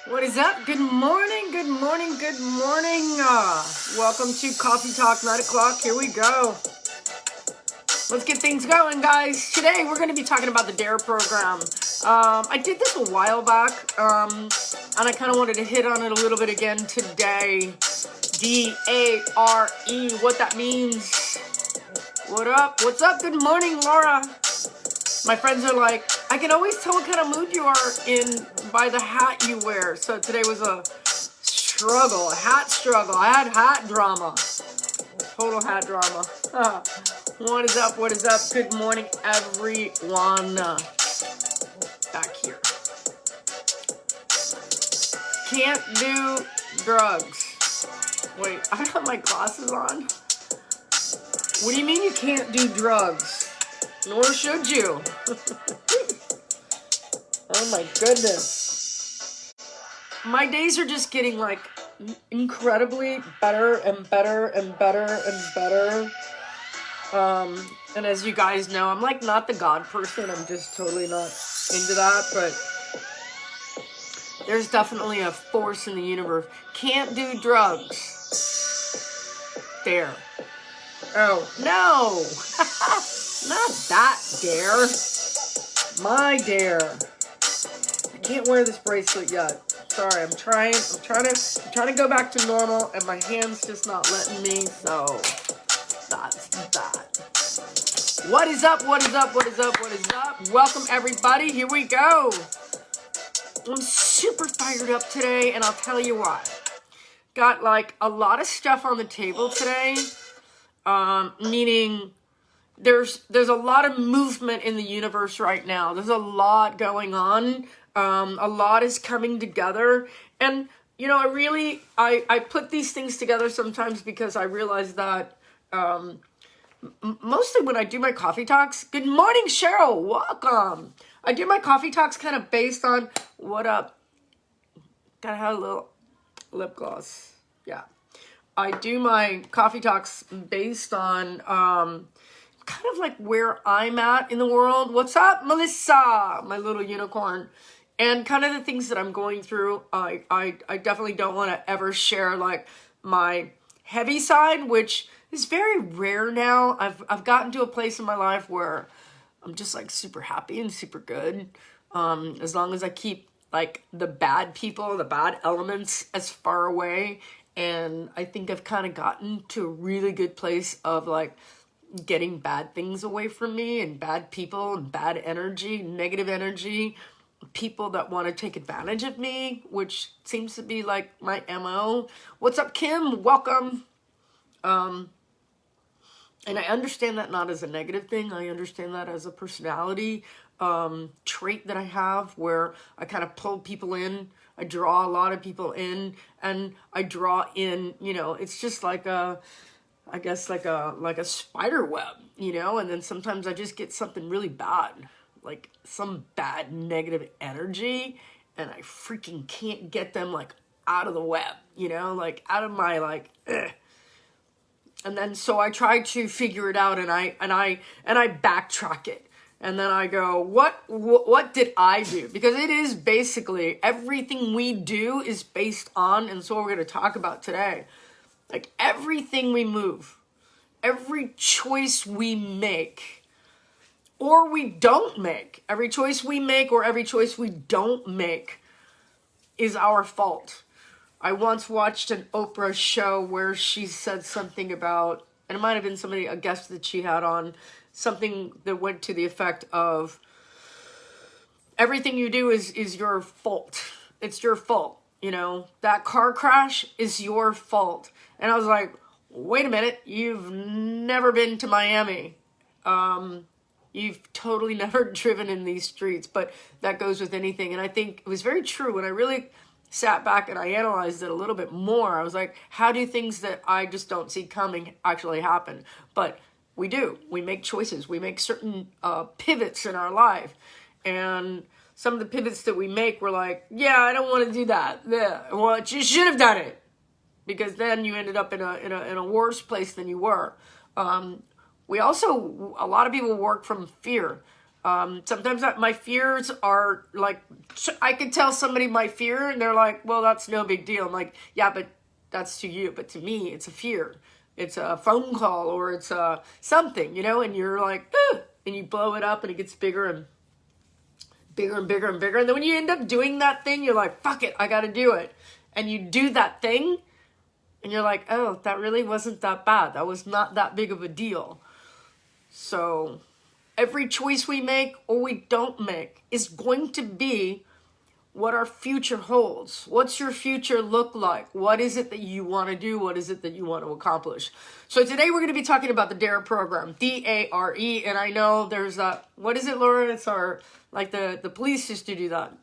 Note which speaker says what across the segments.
Speaker 1: What is up? Good morning, good morning, good morning. Welcome to Coffee Talk 9 o'clock. Here we go. Let's get things going, guys. Today we're going to be talking about the DARE program. I did this a while back, and I kind of wanted to hit on it a little bit again today. DARE, what that means. What up? What's up? Good morning, Laura. My friends are like, I can always tell what kind of mood you are in by the hat you wear. So today was a struggle, a hat struggle. I had hat drama, total hat drama. What is up? What is up? Good morning, everyone. Back here. Can't do drugs. Wait, I have my glasses on. What do you mean you can't do drugs? Nor should you. Oh my goodness. My days are just getting like incredibly better and better and better and better. And as you guys know, I'm like not the God person. I'm just totally not into that. But there's definitely a force in the universe. Can't do drugs. There. Oh, no. Not that dare. My dare. I can't wear this bracelet yet. Sorry, I'm trying to go back to normal, and my hand's just not letting me, so that's that. What is up? What is up? What is up? What is up? Welcome, everybody. Here we go. I'm super fired up today, and I'll tell you why. Got like a lot of stuff on the table today, meaning there's a lot of movement in the universe right now. There's a lot going on. A lot is coming together. And, you know, I put these things together sometimes because I realize that mostly when I do my coffee talks, good morning, Cheryl, welcome. I do my coffee talks kind of based on, what up? Gotta have a little lip gloss. Yeah. I do my coffee talks based on kind of like where I'm at in the world. What's up, Melissa, my little unicorn? And kind of the things that I'm going through. I definitely don't want to ever share like my heavy side, which is very rare now. I've gotten to a place in my life where I'm just like super happy and super good. As long as I keep like the bad people, the bad elements as far away. And I think I've kind of gotten to a really good place of like getting bad things away from me and bad people and bad energy, negative energy, people that want to take advantage of me, which seems to be like my MO. What's up, Kim? Welcome. And I understand that not as a negative thing. I understand that as a personality trait that I have where I kind of pull people in. I draw a lot of people in, and I draw in, you know, it's just like a spider web, you know, and then sometimes I just get something really bad, like some bad negative energy, and I freaking can't get them like out of the web, you know, like out of my like, and then so I try to figure it out, and I backtrack it. And then I go, what did I do? Because it is basically everything we do is based on, and so we're going to talk about today. Like everything we move, every choice we make, or we don't make, every choice we make or every choice we don't make is our fault. I once watched an Oprah show where she said something about, and it might have been somebody, a guest that she had on, something that went to the effect of, everything you do is your fault. It's your fault. You know, that car crash is your fault. And I was like, wait a minute, you've never been to Miami. You've totally never driven in these streets, but that goes with anything. And I think it was very true when I really sat back and I analyzed it a little bit more. I was like, how do things that I just don't see coming actually happen? But we do. We make choices. We make certain pivots in our life. And some of the pivots that we make, we're like, yeah, I don't want to do that. Yeah. Well, you should have done it. Because then you ended up in a worse place than you were. We also, a lot of people work from fear. Sometimes my fears are like, I can tell somebody my fear and they're like, well, that's no big deal. I'm like, yeah, but that's to you. But to me, it's a fear. It's a phone call or it's something, you know, and you're like, ah, and you blow it up and it gets bigger and bigger and bigger and bigger. And then when you end up doing that thing, you're like, fuck it, I got to do it. And you do that thing and you're like, oh, that really wasn't that bad. That was not that big of a deal. So every choice we make or we don't make is going to be what our future holds. What's your future look like? What is it that you want to do? What is it that you want to accomplish? So today we're going to be talking about the DARE program, D-A-R-E. And I know there's that, what is it, Lauren? It's our, like the police used to do that.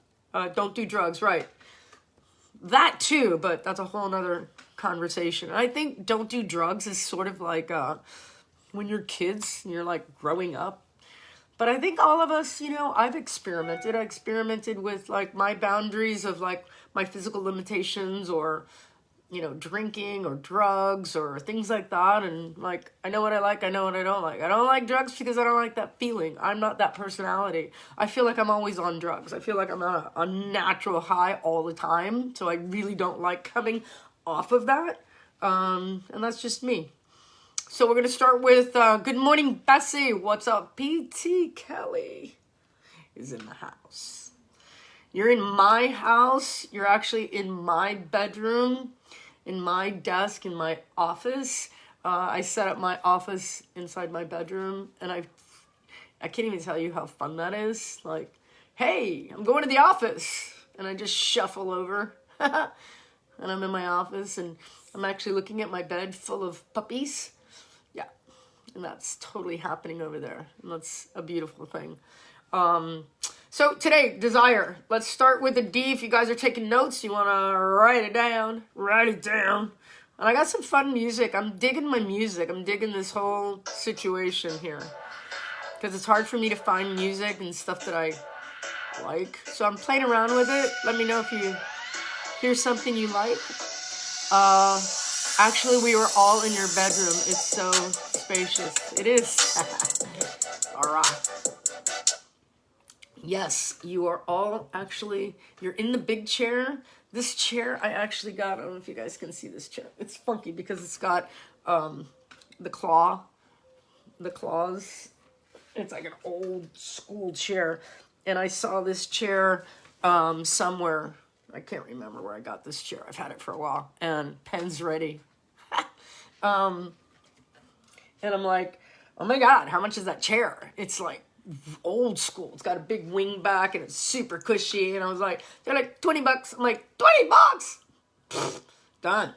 Speaker 1: Don't do drugs, right? That too, but that's a whole nother conversation. And I think don't do drugs is sort of like when you're kids and you're like growing up. But I think all of us, you know, I've experimented. I experimented with like my boundaries of like my physical limitations or, you know, drinking or drugs or things like that. And like, I know what I like. I know what I don't like. I don't like drugs because I don't like that feeling. I'm not that personality. I feel like I'm always on drugs. I feel like I'm on a natural high all the time. So I really don't like coming off of that. And that's just me. So we're going to start with, good morning, Bessie. What's up? PT Kelly is in the house. You're in my house. You're actually in my bedroom, in my desk, in my office. I set up my office inside my bedroom, and I can't even tell you how fun that is. Like, hey, I'm going to the office. And I just shuffle over, and I'm in my office, and I'm actually looking at my bed full of puppies. And that's totally happening over there. And that's a beautiful thing. So today, desire. Let's start with the D. If you guys are taking notes, you want to write it down. Write it down. And I got some fun music. I'm digging my music. I'm digging this whole situation here. Because it's hard for me to find music and stuff that I like. So I'm playing around with it. Let me know if you hear something you like. Actually, we were all in your bedroom. It's so spacious. It is. All right. Yes, you are all actually, you're in the big chair. This chair, I actually got, I don't know if you guys can see this chair. It's funky because it's got the claws. It's like an old school chair. And I saw this chair somewhere. I can't remember where I got this chair. I've had it for a while. And pen's ready. And I'm like, oh my God, how much is that chair? It's like old school. It's got a big wing back and it's super cushy. And I was like, they're like $20. I'm like, $20? Done.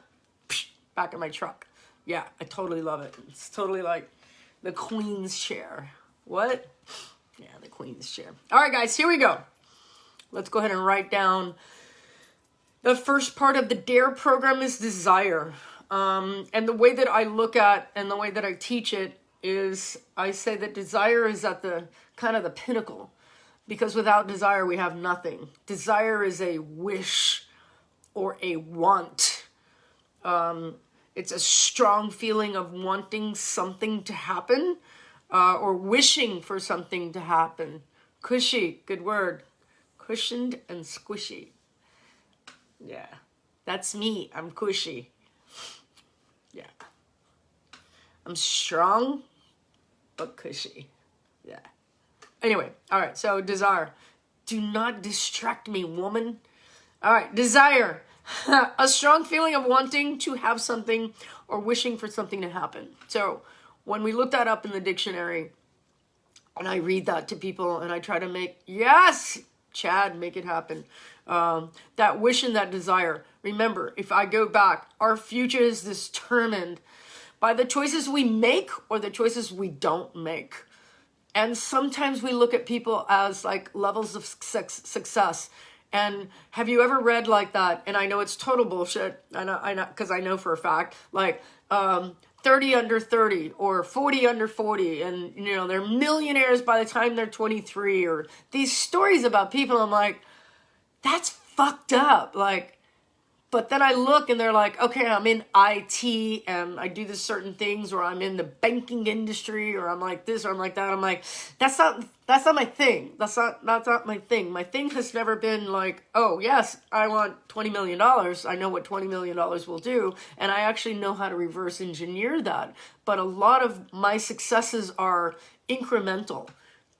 Speaker 1: Back in my truck. Yeah, I totally love it. It's totally like the Queen's chair. What? Yeah, the Queen's chair. All right, guys, here we go. Let's go ahead and write down. The first part of the DARE program is desire. And the way that I look at and the way that I teach it is I say that desire is at the kind of the pinnacle, because without desire, we have nothing. Desire is a wish or a want. It's a strong feeling of wanting something to happen, or wishing for something to happen. Cushy, good word. Cushioned and squishy. Yeah, that's me. I'm cushy. Yeah. I'm strong, but cushy. Yeah. Anyway, all right, so desire. Do not distract me, woman. All right, desire. A strong feeling of wanting to have something or wishing for something to happen. So when we look that up in the dictionary, and I read that to people, and I try to make, yes, Chad, make it happen. That wish and that desire. Remember, if I go back, our future is determined by the choices we make or the choices we don't make. And sometimes we look at people as like levels of success. And have you ever read like that? And I know it's total bullshit. I know, because I know for a fact, like 30 under 30 or 40 under 40. And, you know, they're millionaires by the time they're 23, or these stories about people. I'm like, that's fucked up. Like, But then I look and they're like, okay, I'm in IT and I do this certain things, or I'm in the banking industry, or I'm like this, or I'm like that. I'm like, that's not my thing. That's not my thing. My thing has never been like, oh yes, I want $20 million. I know what $20 million will do. And I actually know how to reverse engineer that. But a lot of my successes are incremental.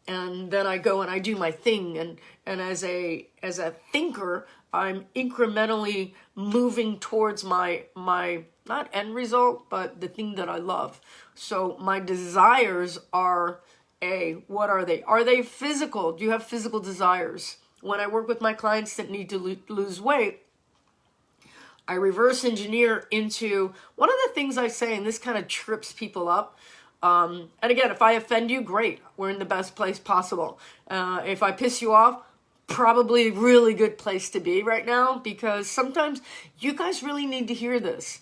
Speaker 1: And then I go and I do my thing. And as a thinker, I'm incrementally moving towards my not end result, but the thing that I love. So my desires are what are they? Are they physical? Do you have physical desires? When I work with my clients that need to lose weight, I reverse engineer into one of the things I say, and this kind of trips people up. And again, if I offend you, great. We're in the best place possible. If I piss you off, probably a really good place to be right now, because sometimes you guys really need to hear this.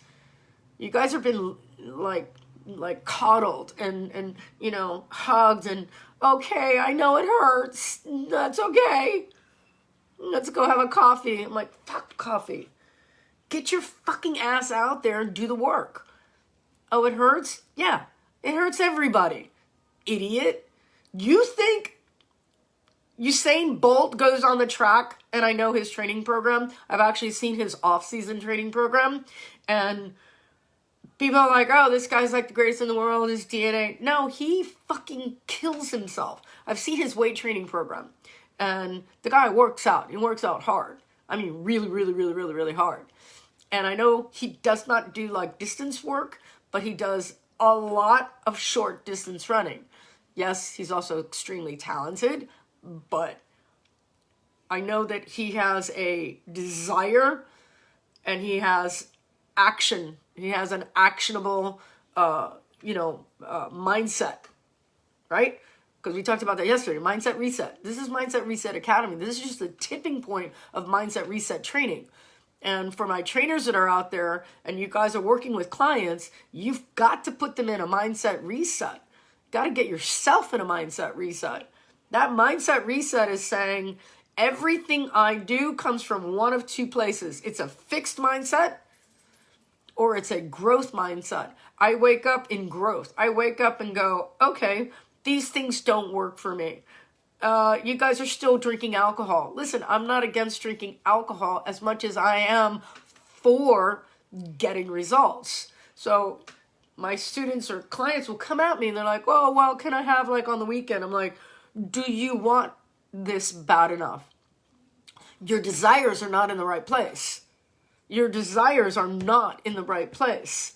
Speaker 1: You guys have been like coddled and hugged and, okay, I know it hurts. That's okay. Let's go have a coffee. I'm like, fuck coffee. Get your fucking ass out there and do the work. Oh, it hurts? Yeah, it hurts everybody. Idiot. You think Usain Bolt goes on the track, and I know his training program. I've actually seen his off-season training program, and people are like, oh, this guy's like the greatest in the world, his DNA. No, he fucking kills himself. I've seen his weight training program, and the guy works out. He works out hard. I mean, really, really, really, really, really hard. And I know he does not do like distance work, but he does a lot of short distance running. Yes, he's also extremely talented, but I know that he has a desire and he has action. He has an actionable, mindset, right? Because we talked about that yesterday, Mindset Reset. This is Mindset Reset Academy. This is just the tipping point of Mindset Reset training. And for my trainers that are out there and you guys are working with clients, you've got to put them in a mindset reset. Got to get yourself in a mindset reset. That mindset reset is saying everything I do comes from one of two places. It's a fixed mindset or it's a growth mindset. I wake up in growth. I wake up and go, okay, these things don't work for me. You guys are still drinking alcohol. Listen, I'm not against drinking alcohol as much as I am for getting results. So my students or clients will come at me and they're like, oh, well, can I have like on the weekend? I'm like, do you want this bad enough? Your desires are not in the right place. Your desires are not in the right place.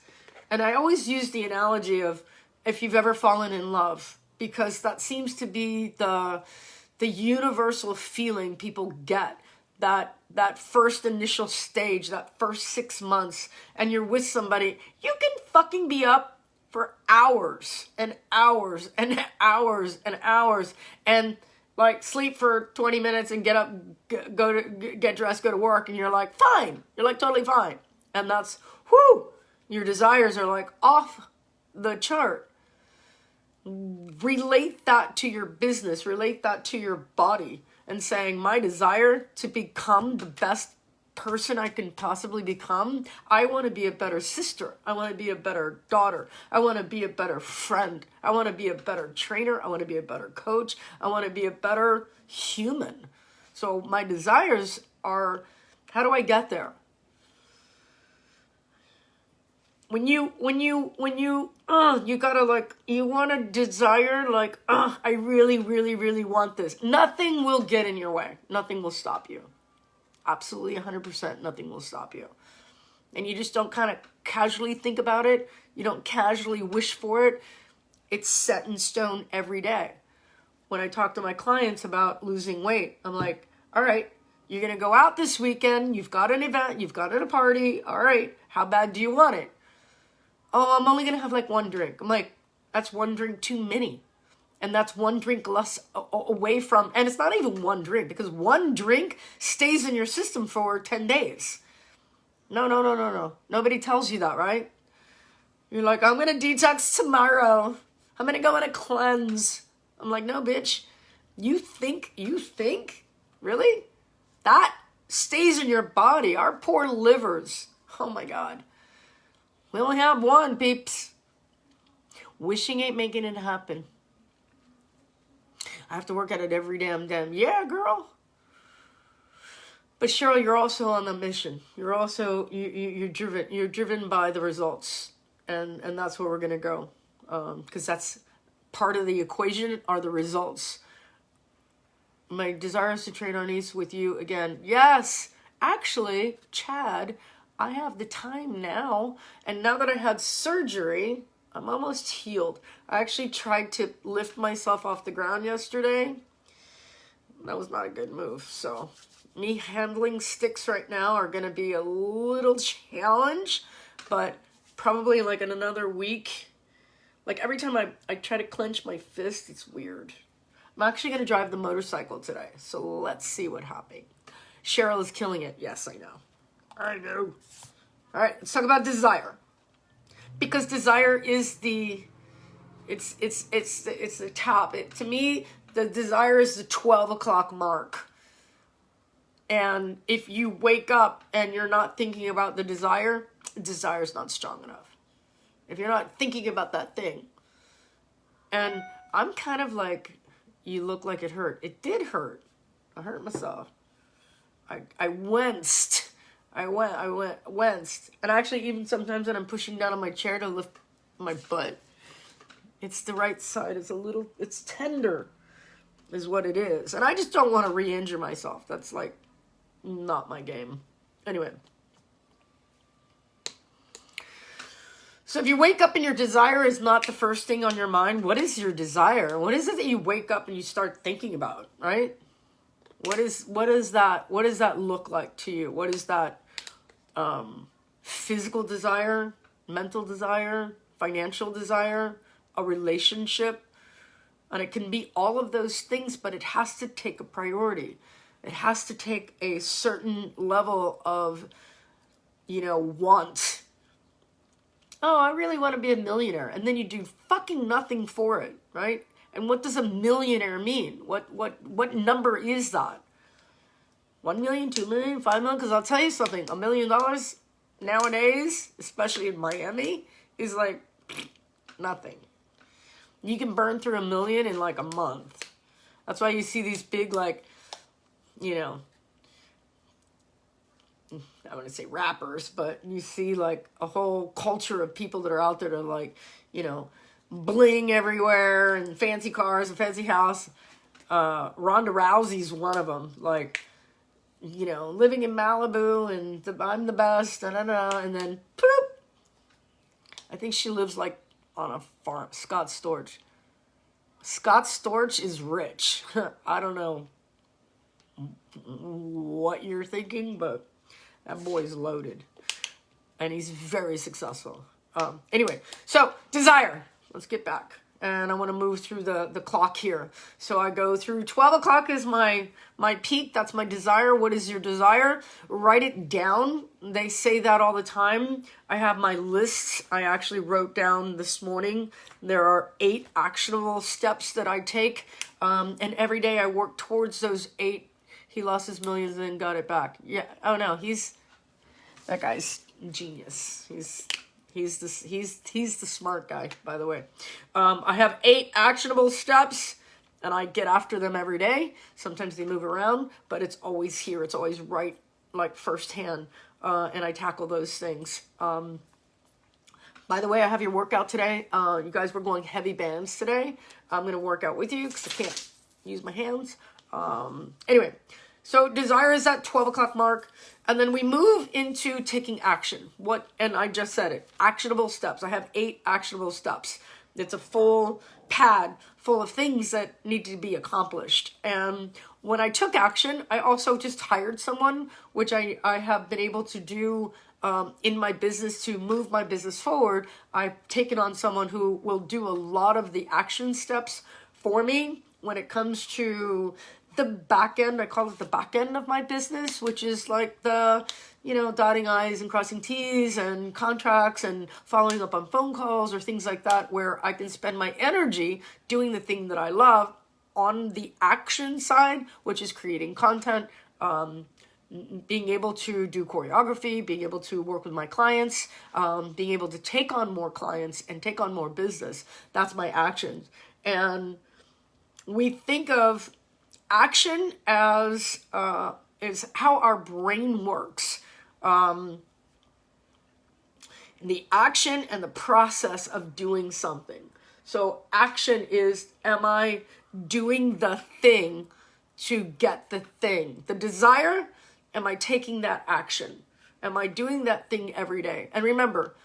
Speaker 1: And I always use the analogy of if you've ever fallen in love, because that seems to be the universal feeling people get, that first initial stage, that first 6 months, and you're with somebody, you can fucking be up for hours and hours and hours and hours and like sleep for 20 minutes and get up, get dressed, go to work, and you're like, fine. You're like totally fine. And that's, whoo, your desires are like off the chart. Relate that to your business, relate that to your body, and saying, my desire to become the best person I can possibly become, I want to be a better sister, I want to be a better daughter, I want to be a better friend, I want to be a better trainer, I want to be a better coach, I want to be a better human. So my desires are, how do I get there? When you gotta like, you want to desire like, I really, really, really want this. Nothing will get in your way. Nothing will stop you. Absolutely 100%, nothing will stop you. And you just don't kind of casually think about it. You don't casually wish for it. It's set in stone every day. When I talk to my clients about losing weight, I'm like, all right, you're going to go out this weekend. You've got an event. You've got a party. All right, how bad do you want it? Oh, I'm only going to have like one drink. I'm like, that's one drink too many. And that's one drink less away from, and it's not even one drink, because one drink stays in your system for 10 days. No. Nobody tells you that, right? You're like, I'm going to detox tomorrow. I'm going to go on a cleanse. I'm like, no, bitch. You think? Really? That stays in your body. Our poor livers. Oh my God. We only have one, peeps. Wishing ain't making it happen. I have to work at it every damn. Yeah, girl. But Cheryl, you're also on a mission. You're also, you're driven. You're driven by the results. And that's where we're going to go. Because that's part of the equation are the results. My desire is to trade on East with you again. Yes, actually, Chad, I have the time now. And now that I had surgery, I'm almost healed. I actually tried to lift myself off the ground yesterday. That was not a good move. So me handling sticks right now are going to be a little challenge. But probably like in another week. Like every time I try to clench my fist, it's weird. I'm actually going to drive the motorcycle today. So let's see what happens. Cheryl is killing it. Yes, I know. I know. All right, let's talk about desire. Because desire is it's the top. To me, the desire is the 12 o'clock mark. And if you wake up and you're not thinking about the desire is not strong enough. If you're not thinking about that thing. And I'm kind of like, you look like it hurt. It did hurt. I hurt myself. I winced. I winced. And actually, even sometimes when I'm pushing down on my chair to lift my butt, it's the right side. It's tender, is what it is. And I just don't want to re-injure myself. That's like not my game. Anyway. So if you wake up and your desire is not the first thing on your mind, what is your desire? What is it that you wake up and you start thinking about, right? What does that look like to you? What is that physical desire, mental desire, financial desire, a relationship? And it can be all of those things, but it has to take a priority. It has to take a certain level of, want. Oh, I really want to be a millionaire. And then you do fucking nothing for it, right? And what does a millionaire mean? What number is that? 1 million, 2 million, 5 million? Because I'll tell you something, $1 million nowadays, especially in Miami, is like nothing. You can burn through $1 million in like a month. That's why you see these big, like, I wouldn't say rappers, but you see like a whole culture of people that are out there that are like, bling everywhere and fancy cars, a fancy house. Ronda Rousey's one of them. Like, living in Malibu and I'm the best, and then poop. I think she lives like on a farm. Scott Storch. Scott Storch is rich. I don't know what you're thinking, but that boy's loaded. And he's very successful. Anyway, so desire. Let's get back. And I want to move through the clock here. So I go through 12 o'clock is my peak. That's my desire. What is your desire? Write it down. They say that all the time. I have my lists. I actually wrote down this morning. There are 8 actionable steps that I take. And every day I work towards those 8. He lost his millions and then got it back. Yeah. Oh no, that guy's genius. He's the smart guy, by the way. I have 8 actionable steps, and I get after them every day. Sometimes they move around, but it's always here. It's always right, like firsthand, and I tackle those things. By the way, I have your workout today. You guys were going heavy bands today. I'm going to work out with you because I can't use my hands. Anyway, so desire is that 12 o'clock mark. And then we move into taking action. And I just said it, actionable steps. I have 8 actionable steps. It's a full pad full of things that need to be accomplished. And when I took action, I also just hired someone, which I have been able to do in my business to move my business forward. I've taken on someone who will do a lot of the action steps for me when it comes to the back end. I call it the back end of my business, which is like the, dotting I's and crossing T's and contracts and following up on phone calls or things like that, where I can spend my energy doing the thing that I love on the action side, which is creating content, being able to do choreography, being able to work with my clients, being able to take on more clients and take on more business. That's my actions. And we think of action as is how our brain works. The action and the process of doing something. So action is, am I doing the thing to get the thing? The desire, am I taking that action? Am I doing that thing every day? And remember,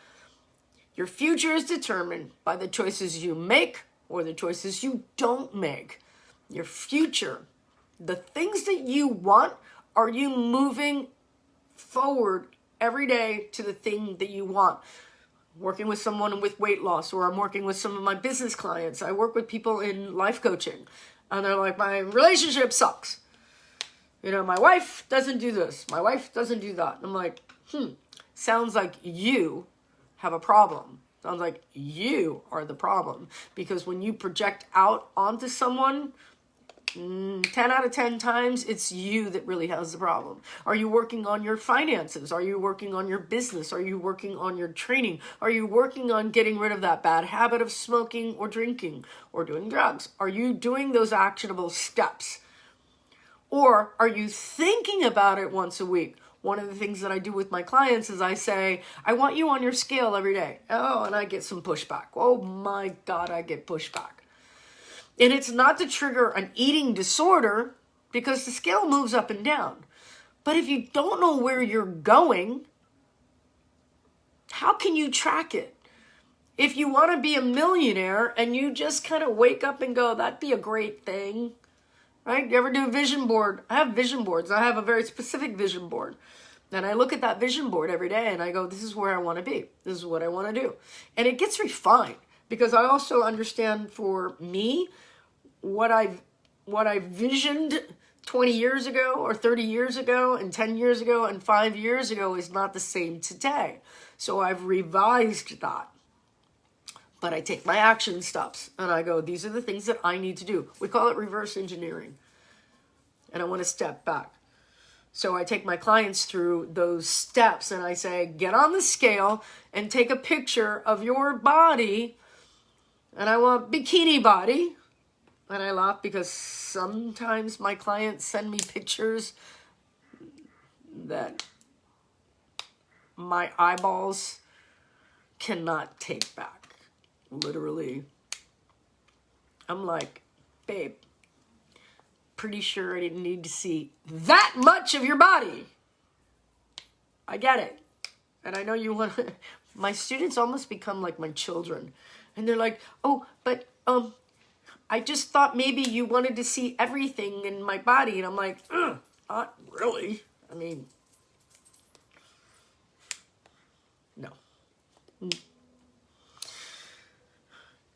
Speaker 1: your future is determined by the choices you make or the choices you don't make. Your future, the things that you want, are you moving forward every day to the thing that you want? Working with someone with weight loss, or I'm working with some of my business clients. I work with people in life coaching, and they're like, my relationship sucks. You know, my wife doesn't do this. My wife doesn't do that. I'm like, sounds like you have a problem. Sounds like you are the problem. Because when you project out onto someone, 10 out of 10 times, it's you that really has the problem. Are you working on your finances? Are you working on your business? Are you working on your training? Are you working on getting rid of that bad habit of smoking or drinking or doing drugs? Are you doing those actionable steps? Or are you thinking about it once a week? One of the things that I do with my clients is I say, I want you on your scale every day. Oh, and I get some pushback. Oh my God, I get pushback. And it's not to trigger an eating disorder, because the scale moves up and down. But if you don't know where you're going, how can you track it? If you want to be a millionaire and you just kind of wake up and go, that'd be a great thing, right? You ever do a vision board? I have vision boards. I have a very specific vision board. And I look at that vision board every day and I go, this is where I want to be. This is what I want to do. And it gets refined, because I also understand, for me, what I visioned 20 years ago or 30 years ago and 10 years ago and 5 years ago is not the same today. So I've revised that. But I take my action steps and I go, these are the things that I need to do. We call it reverse engineering. And I want to step back. So I take my clients through those steps and I say, get on the scale and take a picture of your body. And I want bikini body. And I laugh because sometimes my clients send me pictures that my eyeballs cannot take back. Literally. I'm like, babe, pretty sure I didn't need to see that much of your body. I get it. And I know you want to... My students almost become like my children. And they're like, oh, but... I just thought maybe you wanted to see everything in my body. And I'm like, not really. I mean, no.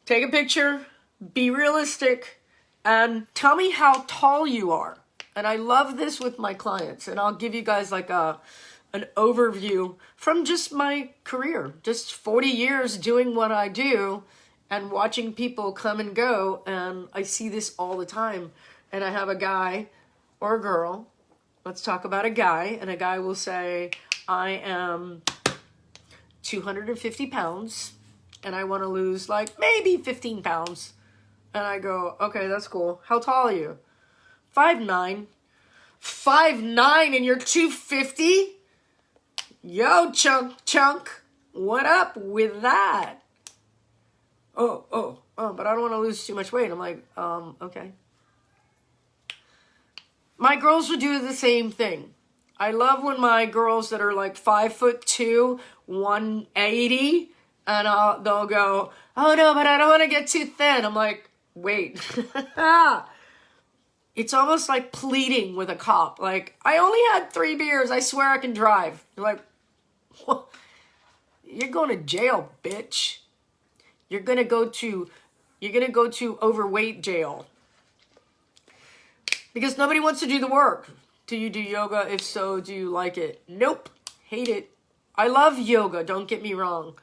Speaker 1: Take a picture, be realistic, and tell me how tall you are. And I love this with my clients. And I'll give you guys like an overview from just my career. Just 40 years doing what I do. And watching people come and go, and I see this all the time. And I have a guy or a girl, let's talk about a guy, and a guy will say, I am 250 pounds, and I want to lose like maybe 15 pounds. And I go, okay, that's cool. How tall are you? 5'9". 5'9" and you're 250? Yo, chunk, what up with that? Oh, but I don't want to lose too much weight. I'm like, okay. My girls would do the same thing. I love when my girls that are like 5'2", 180, and they'll go, oh no, but I don't want to get too thin. I'm like, wait. It's almost like pleading with a cop. Like, I only had 3 beers. I swear I can drive. You're like, what? You're going to jail, bitch. You're gonna go to overweight jail. Because nobody wants to do the work. Do you do yoga? If so, do you like it? Nope. Hate it. I love yoga, don't get me wrong.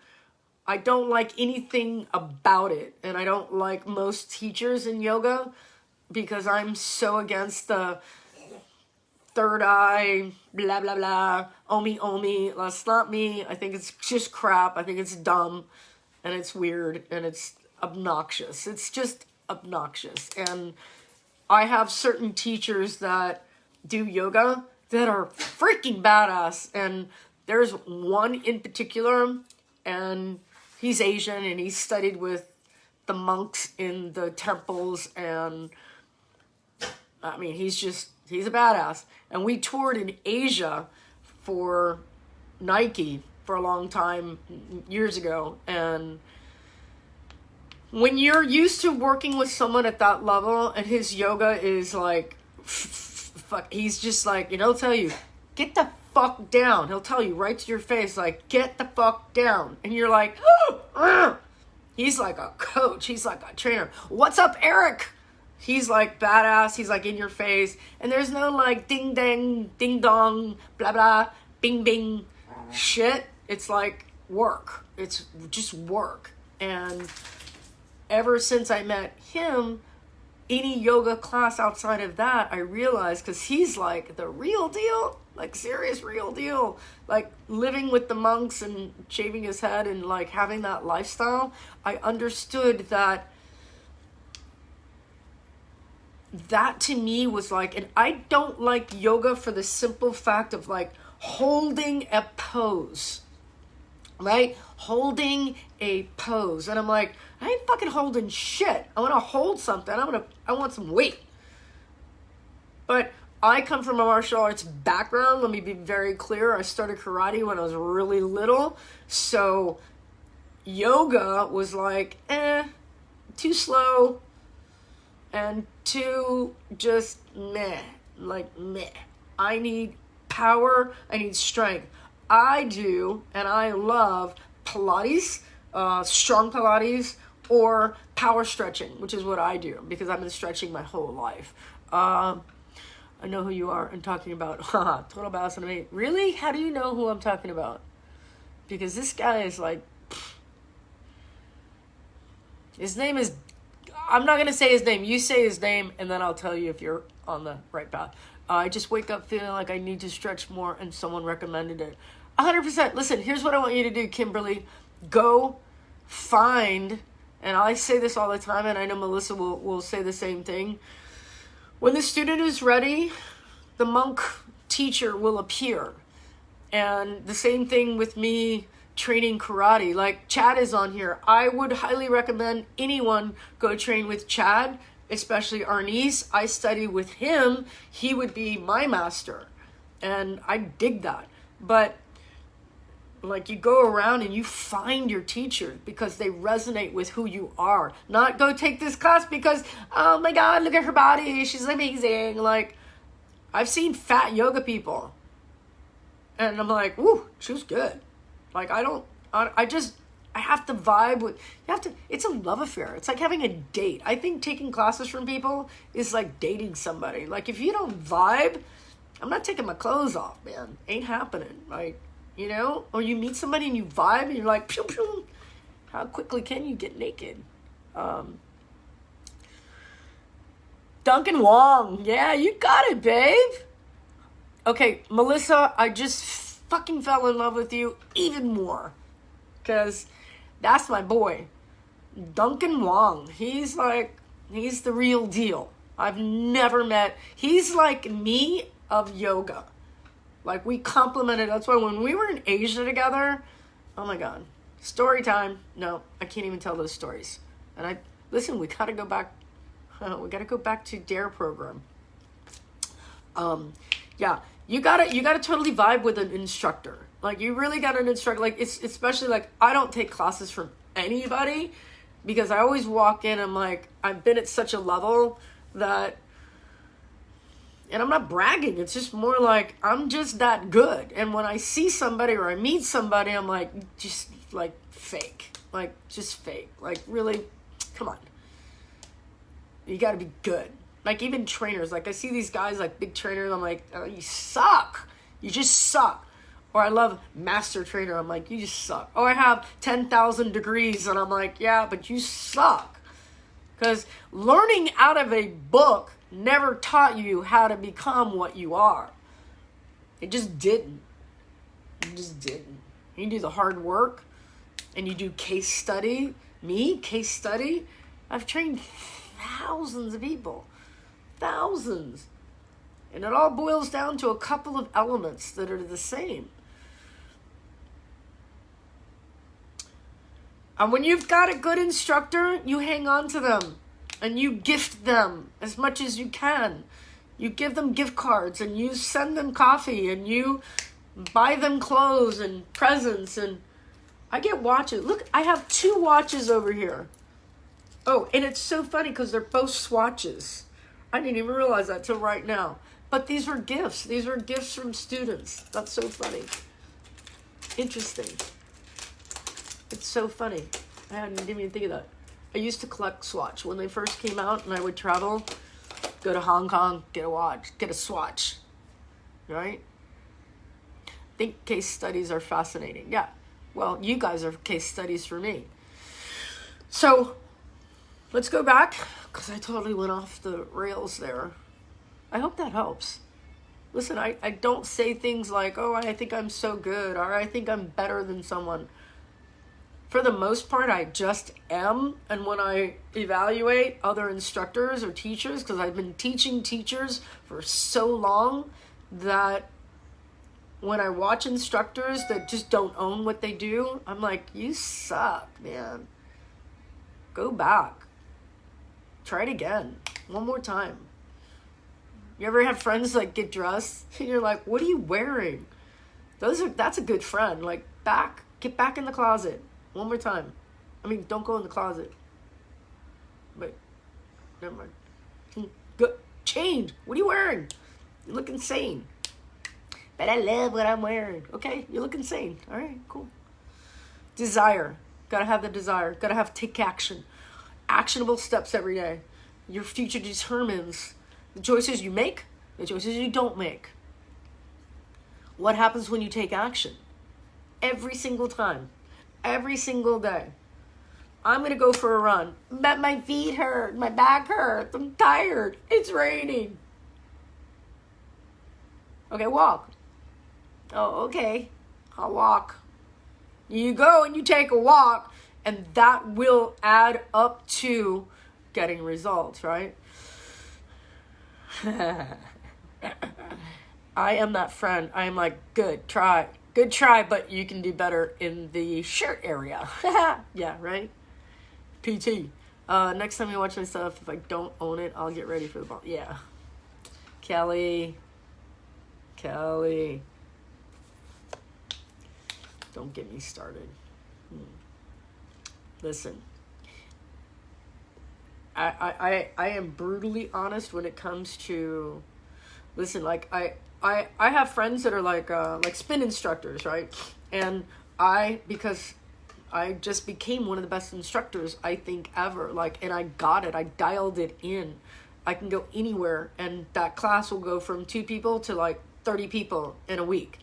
Speaker 1: I don't like anything about it. And I don't like most teachers in yoga, because I'm so against the third eye, blah, blah, blah, omi, omi. That's not me. I think it's just crap. I think it's dumb and it's weird and it's obnoxious. It's just obnoxious. And I have certain teachers that do yoga that are freaking badass. And there's one in particular, and he's Asian and he studied with the monks in the temples, and I mean, he's a badass. And we toured in Asia for Nike for a long time, years ago. And when you're used to working with someone at that level, and his yoga is like, fuck, he's just like, he'll tell you, get the fuck down. He'll tell you right to your face, like, get the fuck down. And you're like, he's like a coach. He's like a trainer. What's up, Eric? He's like badass. He's like in your face. And there's no like ding dang, ding dong, blah blah, bing bing shit. It's like work. It's just work. And ever since I met him, any yoga class outside of that, I realized, because he's like the real deal, like serious real deal, like living with the monks and shaving his head and like having that lifestyle, I understood that to me was like, and I don't like yoga for the simple fact of like holding a pose, right? Holding a pose. And I'm like, I ain't fucking holding shit. I want to hold something. I want some weight. But I come from a martial arts background. Let me be very clear. I started karate when I was really little. So yoga was like, too slow and too just meh. Like meh. I need power. I need strength. I do, and I love Pilates, strong Pilates, or power stretching, which is what I do because I've been stretching my whole life. I know who you are and talking about. Total badass on me. Really? How do you know who I'm talking about? Because this guy is like, his name is, I'm not going to say his name. You say his name, and then I'll tell you if you're on the right path. I just wake up feeling like I need to stretch more, and someone recommended it. 100%. Listen, here's what I want you to do, Kimberly. Go find, and I say this all the time, and I know Melissa will say the same thing. When the student is ready, the monk teacher will appear. And the same thing with me training karate. Like Chad is on here. I would highly recommend anyone go train with Chad, especially Arnis. I study with him. He would be my master. And I dig that. But like you go around and you find your teacher because they resonate with who you are. Not go take this class because, oh my God, look at her body. She's amazing. Like I've seen fat yoga people. And I'm like, ooh, she was good. Like I have to vibe with, it's a love affair. It's like having a date. I think taking classes from people is like dating somebody. Like if you don't vibe, I'm not taking my clothes off, man. Ain't happening. Like, or you meet somebody and you vibe and you're like, pew, pew. How quickly can you get naked? Duncan Wong. Yeah, you got it, babe. Okay, Melissa, I just fucking fell in love with you even more. Because that's my boy. Duncan Wong. He's the real deal. I've never met. He's like me of yoga. Like we complemented. That's why when we were in Asia together, oh my God. Story time. No, I can't even tell those stories. And listen, we gotta go back. We gotta go back to DARE program. Yeah, you gotta totally vibe with an instructor. Like you really got an instructor. Like it's especially like I don't take classes from anybody because I always walk in. I'm like I've been at such a level that, and I'm not bragging. It's just more like I'm just that good. And when I see somebody or I meet somebody, I'm like just like fake, like just fake. Like really, come on. You got to be good. Like even trainers, like I see these guys like big trainers, I'm like, oh, you suck. You just suck. Or I love master trainer, I'm like, you just suck. Or I have 10,000 degrees and I'm like, yeah, but you suck. Because learning out of a book never taught you how to become what you are. It just didn't. It just didn't. You do the hard work and you do case study. Me, case study. I've trained thousands of people. Thousands. And it all boils down to a couple of elements that are the same. And when you've got a good instructor, you hang on to them and you gift them as much as you can. You give them gift cards and you send them coffee and you buy them clothes and presents. And I get watches. Look, I have 2 watches over here. Oh, and it's so funny because they're both swatches. I didn't even realize that till right now. But these were gifts. These were gifts from students. That's so funny. Interesting. It's so funny. I didn't even think of that. I used to collect Swatch when they first came out, and I would travel, go to Hong Kong, get a watch, get a Swatch, right? I think case studies are fascinating. Yeah. Well, you guys are case studies for me. So let's go back, because I totally went off the rails there. I hope that helps. Listen, I don't say things like, oh, I think I'm so good, or I think I'm better than someone. For the most part, I just am. And when I evaluate other instructors or teachers, because I've been teaching teachers for so long that when I watch instructors that just don't own what they do, I'm like, you suck, man. Go back. Try it again. One more time. You ever have friends like get dressed and you're like, what are you wearing? That's a good friend. Like, get back in the closet. One more time. I mean, don't go in the closet. But, never mind. Go, change. What are you wearing? You look insane. But I love what I'm wearing. Okay, you look insane. All right, cool. Desire. Gotta have the desire. Gotta have take action. Actionable steps every day. Your future determines the choices you make, the choices you don't make. What happens when you take action? Every single time. Every single day. I'm going to go for a run. But my feet hurt. My back hurts. I'm tired. It's raining. Okay, walk. Oh, okay. I'll walk. You go and you take a walk, and that will add up to getting results, right? I am that friend. I am like, good try, but you can do better in the shirt area. Yeah, right? PT. Next time you watch my stuff, if I don't own it, I'll get ready for the ball. Yeah. Kelly. Don't get me started. Listen. I am brutally honest when it comes to, listen, like I have friends that are like spin instructors, right? And because I just became one of the best instructors I think ever, and I got it, I dialed it in. I can go anywhere, and that class will go from 2 people to 30 people in a week.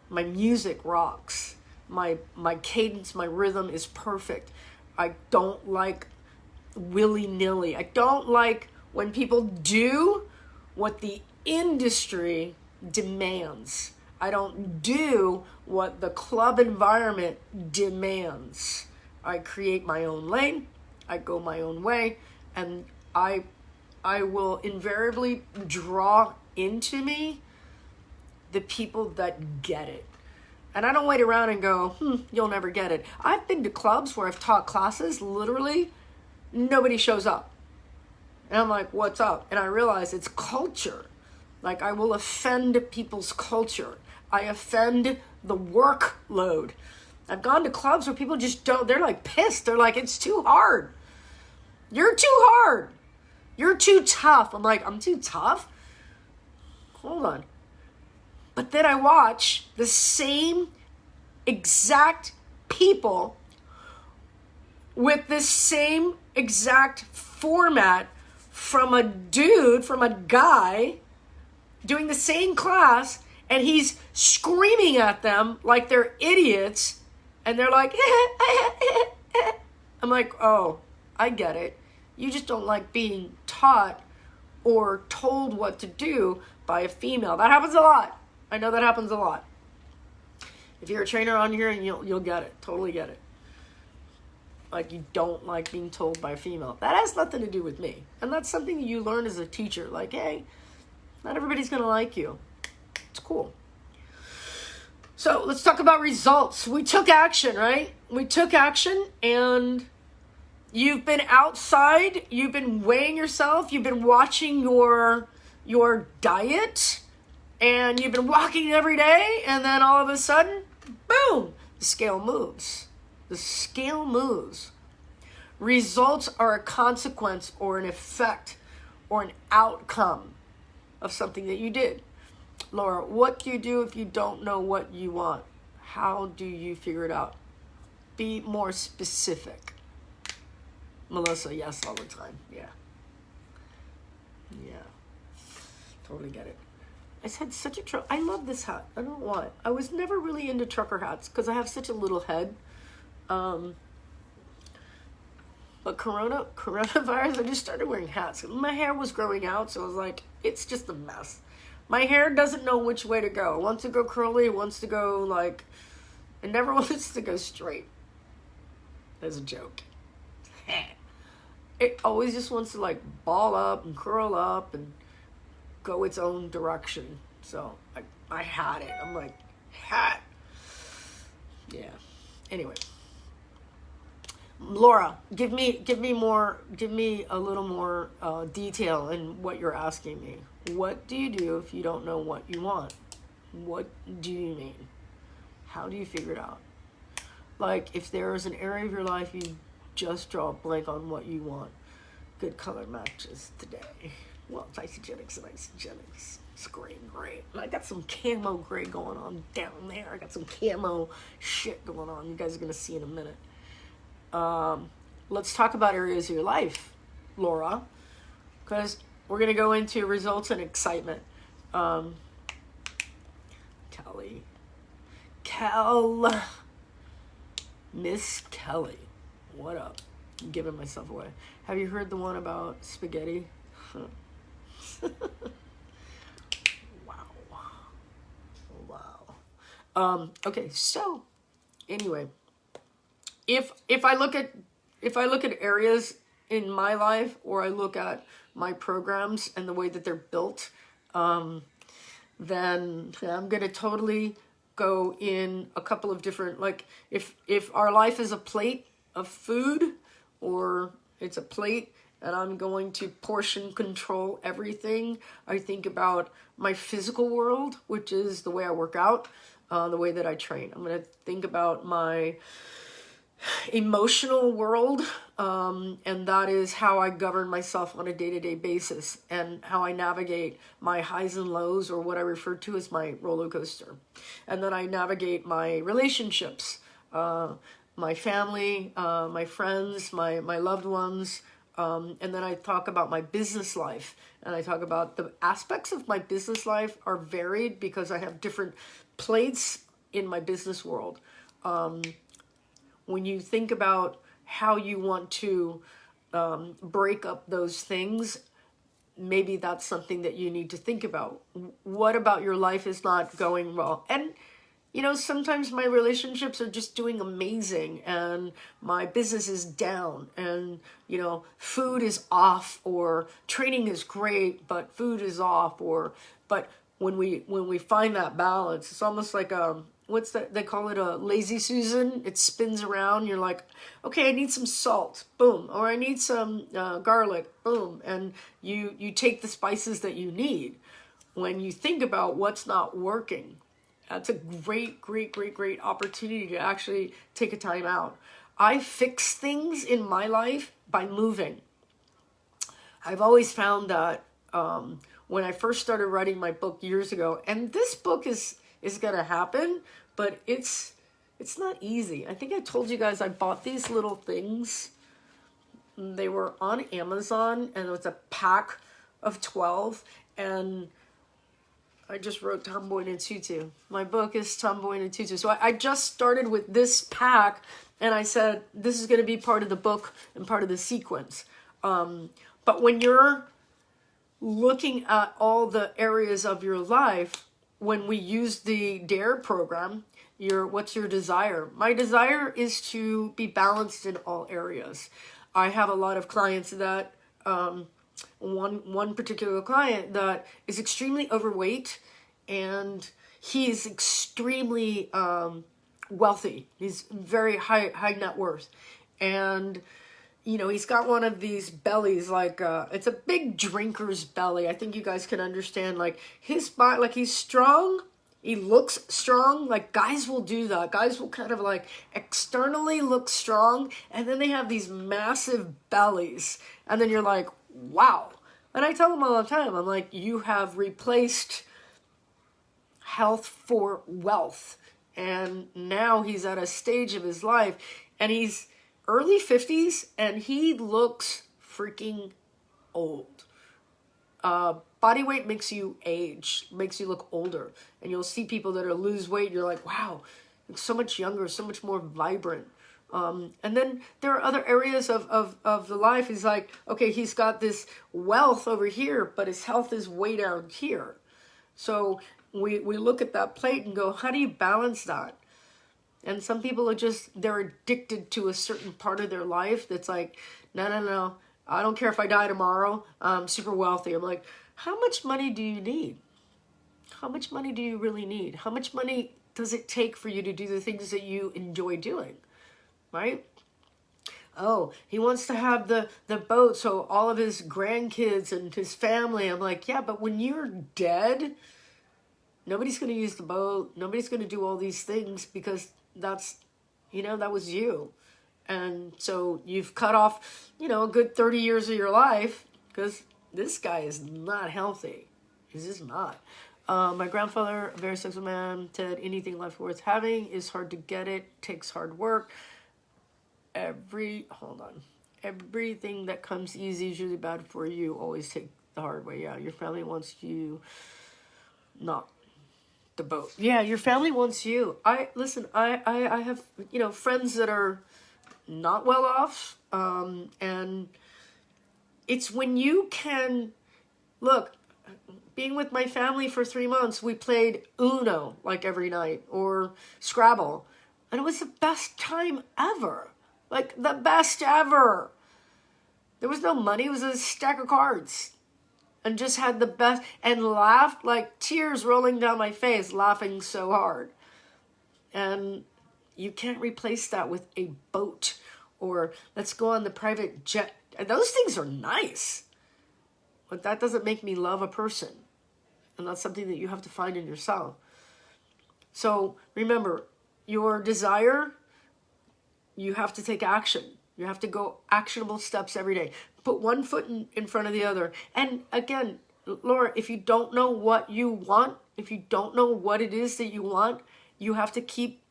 Speaker 1: My music rocks. My cadence, my rhythm is perfect. I don't like willy-nilly. I don't like when people do what the industry demands. I don't do what the club environment demands. I create my own lane. I go my own way, and I will invariably draw into me the people that get it. And I don't wait around and go, you'll never get it. I've been to clubs where I've taught classes, literally, nobody shows up. And I'm like, what's up? And I realize it's culture. I will offend people's culture. I offend the workload. I've gone to clubs where people just don't, they're pissed. They're like, it's too hard. You're too hard. You're too tough. I'm like, I'm too tough? Hold on. But then I watch the same exact people with the same exact format from a dude, from a guy, doing the same class, and he's screaming at them like they're idiots, and they're like, I'm like, oh, I get it. You just don't like being taught or told what to do by a female. That happens a lot. I know that happens a lot. If you're a trainer on here, and you'll get it. Totally get it. Like, you don't like being told by a female. That has nothing to do with me. And that's something you learn as a teacher. Like, hey, not everybody's going to like you. It's cool. So let's talk about results. We took action, right? We took action, and you've been outside. You've been weighing yourself. You've been watching your diet, and you've been walking every day. And then all of a sudden, boom, the scale moves. The scale moves. Results are a consequence or an effect or an outcome of something that you did. Laura, what do you do if you don't know what you want? How do you figure it out? Be more specific. Melissa, yes, all the time. Yeah. Totally get it. I had such a truck. I love this hat. I don't know why. I was never really into trucker hats because I have such a little head. But coronavirus, I just started wearing hats. My hair was growing out, so I was like, it's just a mess. My hair doesn't know which way to go. It wants to go curly, it wants to go like, it never wants to go straight. That's a joke. It always just wants to like ball up and curl up and go its own direction. So I had it. I'm like, hat. Yeah. Anyway. Laura, give me a little more detail in what you're asking me. What do you do if you don't know what you want? What do you mean? How do you figure it out? Like, if there is an area of your life you just draw a blank on what you want. Good color matches today. Well, it's isogenics and isogenics. It's gray and gray. I got some camo gray going on down there. I got some camo shit going on. You guys are going to see in a minute. Let's talk about areas of your life, Laura, because we're going to go into results and excitement. Miss Kelly, what up? I'm giving myself away. Have you heard the one about spaghetti? Wow. Okay, so anyway, if I look at areas in my life, or I look at my programs and the way that they're built, then I'm gonna totally go in a couple of different, like if our life is a plate of food, or it's a plate and I'm going to portion control everything, I think about my physical world, which is the way I work out, the way that I train. I'm going to think about my emotional world, and that is how I govern myself on a day-to-day basis, and how I navigate my highs and lows, or what I refer to as my roller coaster. And then I navigate my relationships, my family, my friends, my loved ones, and then I talk about my business life, and I talk about the aspects of my business life are varied because I have different plates in my business world. When you think about how you want to break up those things, maybe that's something that you need to think about. What about your life is not going well? And, you know, sometimes my relationships are just doing amazing and my business is down, and, you know, food is off, or training is great, but food is off, but when we find that balance, it's almost like what's that? They call it a lazy Susan. It spins around. You're like, okay, I need some salt, boom, or I need some garlic, boom, and you take the spices that you need. When you think about what's not working, that's a great opportunity to actually take a time out. I fix things in my life by moving. I've always found that when I first started writing my book years ago, and this book is going to happen, but it's not easy. I think I told you guys I bought these little things. They were on Amazon, and it was a pack of 12, and I just wrote Tomboy in a Tutu. My book is Tomboy in a Tutu. So I just started with this pack, and I said, this is going to be part of the book and part of the sequence. But when you're looking at all the areas of your life, when we use the DARE program, what's your desire? My desire is to be balanced in all areas. I have a lot of clients that, one particular client that is extremely overweight, and he's extremely wealthy. He's very high net worth, and he's got one of these bellies, like it's a big drinker's belly. I think you guys can understand, like his body, like he's strong. He looks strong. Like guys will do that. Guys will kind of like externally look strong, and then they have these massive bellies, and then you're like, wow. And I tell them all the time, I'm like, you have replaced health for wealth. And now he's at a stage of his life, and he's early 50s, and he looks freaking old. Body weight makes you age, makes you look older. And you'll see people that are lose weight, you're like, wow, so much younger, so much more vibrant. And then there are other areas of the life. He's like, okay, he's got this wealth over here, but his health is way down here. So we look at that plate and go, how do you balance that? And some people are they're addicted to a certain part of their life that's like, no, I don't care if I die tomorrow, I'm super wealthy. I'm like, how much money do you need? How much money do you really need? How much money does it take for you to do the things that you enjoy doing, right? Oh, he wants to have the boat so all of his grandkids and his family. I'm like, yeah, but when you're dead, nobody's going to use the boat. Nobody's going to do all these things because that was you. And so you've cut off, a good 30 years of your life because this guy is not healthy. He's just not. My grandfather, a very successful man, said anything life worth having is hard to get. It takes hard work. Everything that comes easy is usually bad for you. Always take the hard way. Yeah, your family wants you, not the boat. Yeah, your family wants you. I have friends that are not well off, and it's when you can look. Being with my family for 3 months, we played Uno like every night or Scrabble, and it was the best time ever. Like the best ever. There was no money. It was a stack of cards. And just had the best, and laughed like tears rolling down my face, laughing so hard. And you can't replace that with a boat or let's go on the private jet. And those things are nice. But that doesn't make me love a person. And that's something that you have to find in yourself. So remember, your desire, you have to take action. You have to go actionable steps every day. Put one foot in front of the other. And again, Laura, if you don't know what you want, if you don't know what it is that you want, you have to keep,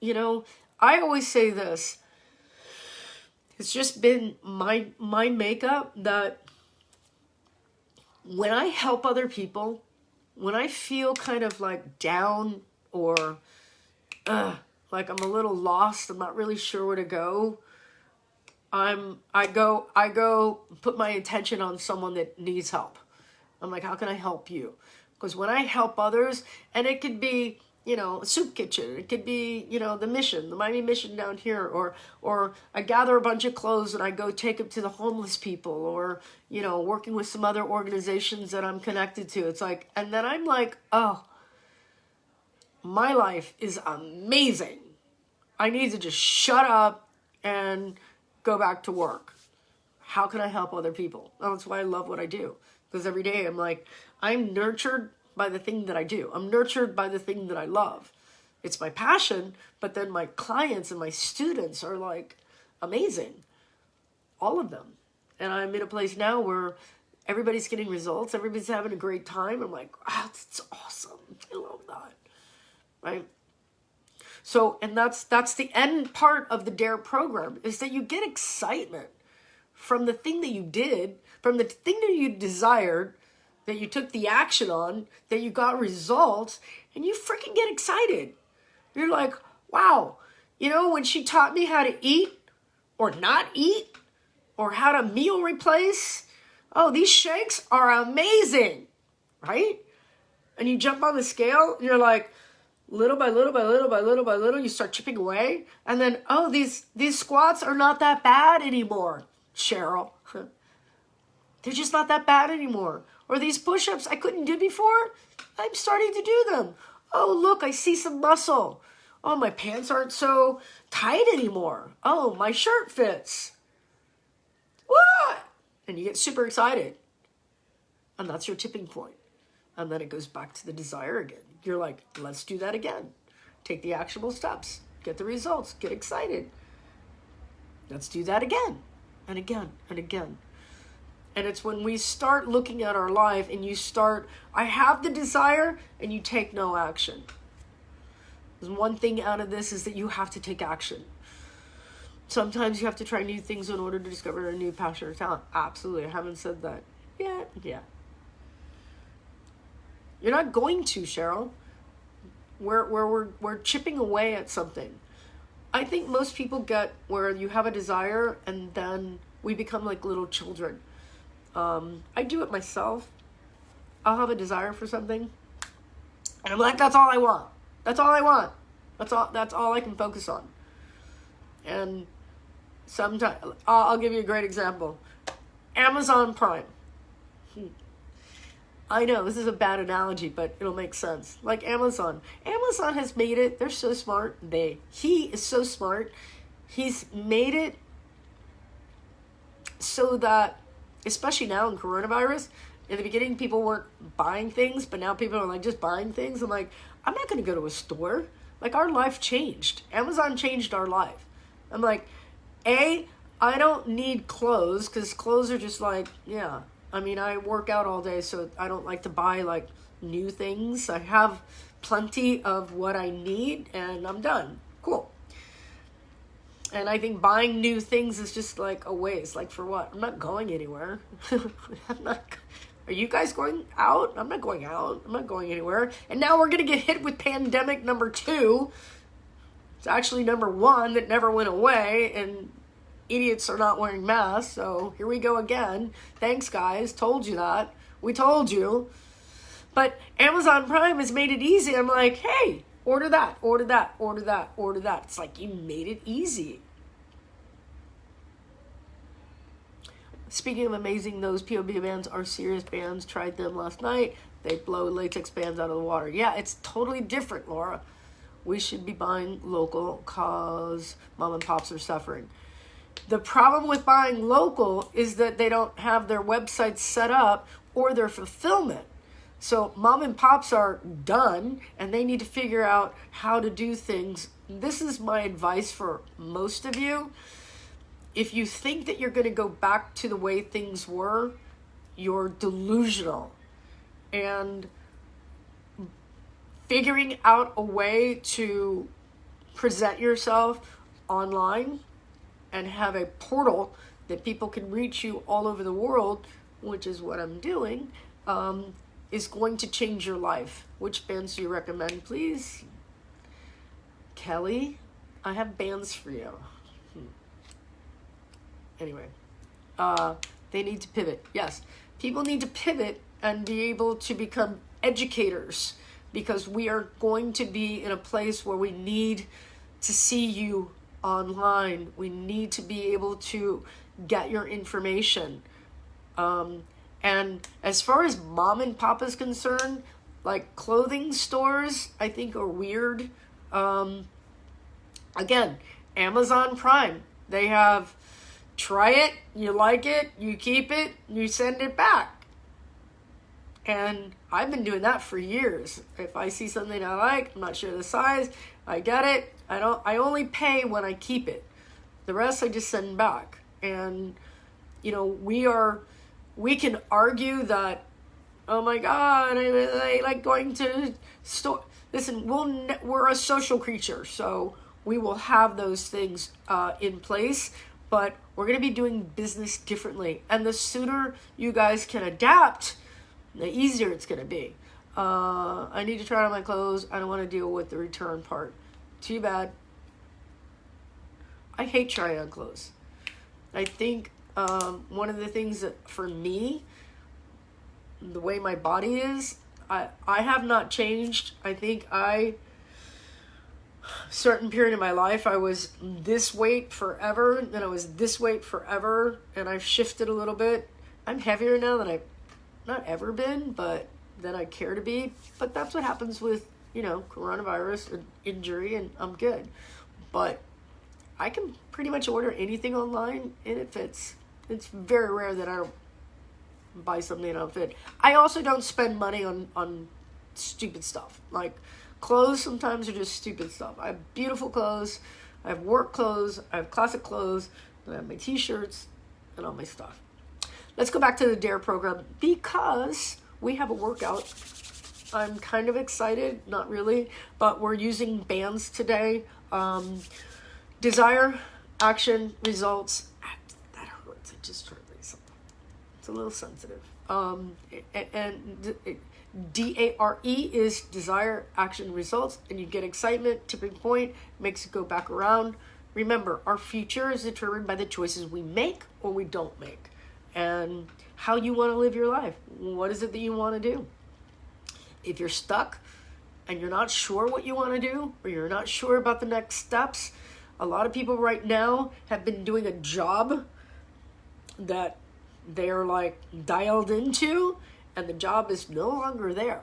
Speaker 1: I always say this. It's just been my makeup that when I help other people, when I feel kind of like down or like I'm a little lost, I'm not really sure where to go, I go put my attention on someone that needs help. I'm like, how can I help you? Because when I help others, and it could be, a soup kitchen, it could be, the mission, the Miami mission down here, or I gather a bunch of clothes and I go take them to the homeless people, or, working with some other organizations that I'm connected to. It's like, and then I'm like, oh, my life is amazing. I need to just shut up and go back to work. How can I help other people? That's why I love what I do. Because every day I'm like, I'm nurtured by the thing that I do. I'm nurtured by the thing that I love. It's my passion, but then my clients and my students are like amazing. All of them. And I'm in a place now where everybody's getting results. Everybody's having a great time. I'm like, wow, it's awesome. I love that. Right? So, and that's the end part of the DARE program, is that you get excitement from the thing that you did, from the thing that you desired, that you took the action on, that you got results, and you freaking get excited. You're like, wow, when she taught me how to eat or not eat or how to meal replace, oh, these shakes are amazing, right? And you jump on the scale, and you're like, little by little by little by little by little, you start chipping away. And then, oh, these squats are not that bad anymore, Cheryl. They're just not that bad anymore. Or these push-ups I couldn't do before, I'm starting to do them. Oh, look, I see some muscle. Oh, my pants aren't so tight anymore. Oh, my shirt fits. What? And you get super excited. And that's your tipping point. And then it goes back to the desire again. You're like, let's do that again. Take the actionable steps. Get the results. Get excited. Let's do that again. And again. And again. And it's when we start looking at our life and you start, I have the desire, and you take no action. There's one thing out of this is that you have to take action. Sometimes you have to try new things in order to discover a new passion or talent. Absolutely. I haven't said that yet. Yeah. You're not going to, Cheryl. We're chipping away at something. I think most people get where you have a desire and then we become like little children. I do it myself. I'll have a desire for something, and I'm like, that's all I want. That's all I want. That's all I can focus on. And sometimes, I'll give you a great example. Amazon Prime. I know this is a bad analogy, but it'll make sense. Like Amazon. Amazon has made it. They're so smart. He is so smart. He's made it so that, especially now in coronavirus, in the beginning people weren't buying things, but now people are like just buying things. I'm like, I'm not going to go to a store. Like, our life changed. Amazon changed our life. I'm like, I don't need clothes, because clothes are just like, yeah. I mean, I work out all day, so I don't like to buy like new things. I have plenty of what I need, and I'm done. Cool. And I think buying new things is just like a waste. Like, for what? I'm not going anywhere. Are you guys going out? I'm not going out. I'm not going anywhere. And now we're going to get hit with pandemic number 2. It's actually number 1 that never went away. And idiots are not wearing masks. So here we go again. Thanks, guys. Told you that. We told you. But Amazon Prime has made it easy. I'm like, hey, order that, order that, order that, order that. It's like, you made it easy. Speaking of amazing, those POB bands are serious bands. Tried them last night. They blow latex bands out of the water. Yeah, it's totally different, Laura. We should be buying local cause mom and pops are suffering. The problem with buying local is that they don't have their websites set up or their fulfillment. So mom and pops are done, and they need to figure out how to do things. This is my advice for most of you. If you think that you're going to go back to the way things were, you're delusional. And figuring out a way to present yourself online and have a portal that people can reach you all over the world, which is what I'm doing, is going to change your life. Which bands do you recommend, please? Kelly, I have bands for you. Anyway, they need to pivot. Yes, people need to pivot and be able to become educators, because we are going to be in a place where we need to see you online. We need to be able to get your information. And as far as mom and pop is concerned, like clothing stores, I think are weird. Again, Amazon Prime, they have try it, you like it, you keep it, you send it back. And I've been doing that for years. If I see something I like, I'm not sure the size, I get it. I only pay when I keep it. The rest I just send back. And you know, we can argue that, oh my God, I like going to store. Listen, we're a social creature, so we will have those things in place, but we're going to be doing business differently. And the sooner you guys can adapt, the easier it's going to be. I need to try on my clothes. I don't want to deal with the return part. Too bad. I hate trying on clothes. I think one of the things that, for me, the way my body is, I have not changed. I think certain period of my life, I was this weight forever, and I was this weight forever, and I've shifted a little bit. I'm heavier now than I've not ever been, but than I care to be. But that's what happens with, coronavirus and injury, and I'm good. But I can pretty much order anything online, and it fits. It's very rare that I don't buy something that don't fit. I also don't spend money on stupid stuff. Like, clothes sometimes are just stupid stuff. I have beautiful clothes, I have work clothes, I have classic clothes, I have my t-shirts and all my stuff. Let's go back to the DARE program because we have a workout. I'm kind of excited, not really, but we're using bands today. Desire, action, results. That hurts. It just hurt myself. It's a little sensitive. DARE is desire, action, results, and you get excitement, tipping point, makes it go back around. Remember, our future is determined by the choices we make or we don't make, and how you want to live your life. What is it that you want to do? If you're stuck and you're not sure what you want to do, or you're not sure about the next steps, a lot of people right now have been doing a job that they're like dialed into, and the job is no longer there.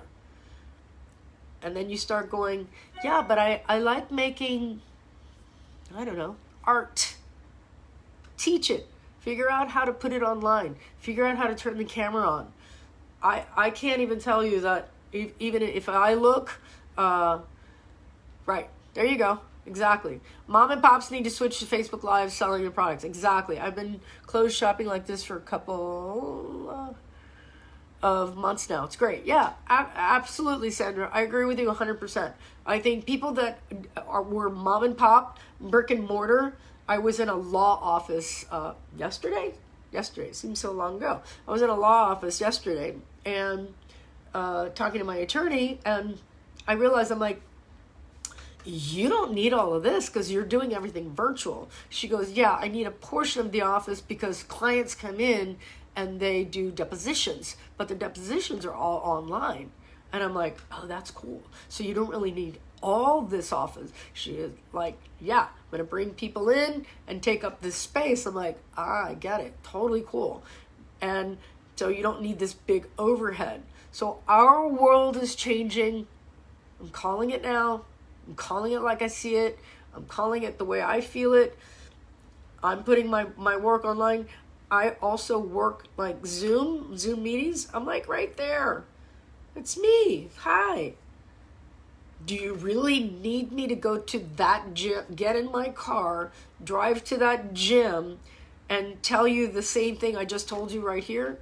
Speaker 1: And then you start going, yeah, but I like making, I don't know, art. Teach it. Figure out how to put it online. Figure out how to turn the camera on. I can't even tell you that even if I look, right, there you go. Exactly. Mom and pops need to switch to Facebook Live selling your products. Exactly. I've been clothes shopping like this for a couple of months now. It's great. Yeah, absolutely, Sandra. I agree with you 100%. I think people that were mom and pop, brick and mortar. I was in a law office yesterday. Yesterday, seems so long ago. I was in a law office yesterday and talking to my attorney, and I realized, I'm like, you don't need all of this because you're doing everything virtual. She goes, yeah, I need a portion of the office because clients come in and they do depositions, but the depositions are all online. And I'm like, oh, that's cool. So you don't really need all this office. She is like, yeah, I'm going to bring people in and take up this space. I'm like, I get it. Totally cool. And so you don't need this big overhead. So our world is changing. I'm calling it now. I'm calling it like I see it. I'm calling it the way I feel it. I'm putting my work online. I also work like Zoom meetings. I'm like right there. It's me. Hi. Do you really need me to go to that gym, get in my car, drive to that gym, and tell you the same thing I just told you right here?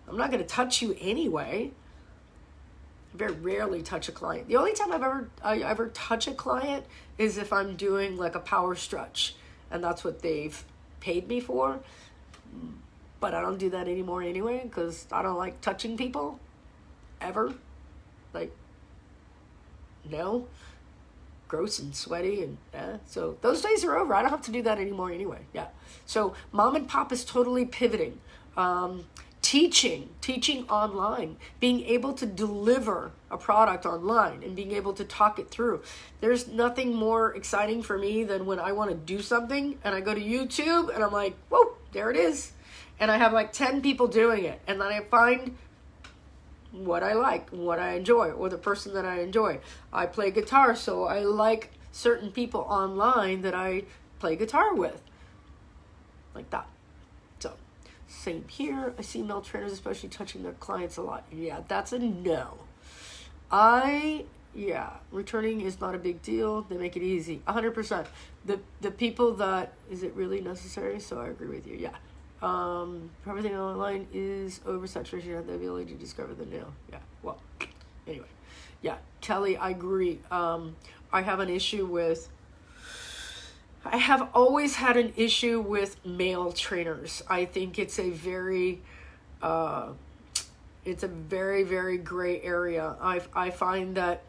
Speaker 1: I'm not going to touch you anyway. I very rarely touch a client. The only time I ever touch a client is if I'm doing like a power stretch, and that's what they've paid me for. But I don't do that anymore anyway because I don't like touching people ever. Like, no, gross and sweaty, and so those days are over. I don't have to do that anymore anyway. Yeah. So mom and pop is totally pivoting. Teaching online, being able to deliver a product online and being able to talk it through. There's nothing more exciting for me than when I want to do something and I go to YouTube and I'm like, whoa, there it is. And I have like 10 people doing it. And then I find what I like, what I enjoy, or the person that I enjoy. I play guitar, so I like certain people online that I play guitar with. Like that. So, same here. I see male trainers especially touching their clients a lot. Yeah, that's a no. Returning is not a big deal. They make it easy. 100%. The people that, is it really necessary? So I agree with you. Yeah. Everything online is oversaturation. You have the ability to discover the new. Yeah. Well, anyway. Yeah. Kelly, I agree. I have always had an issue with male trainers. I think it's a very, very gray area. I find that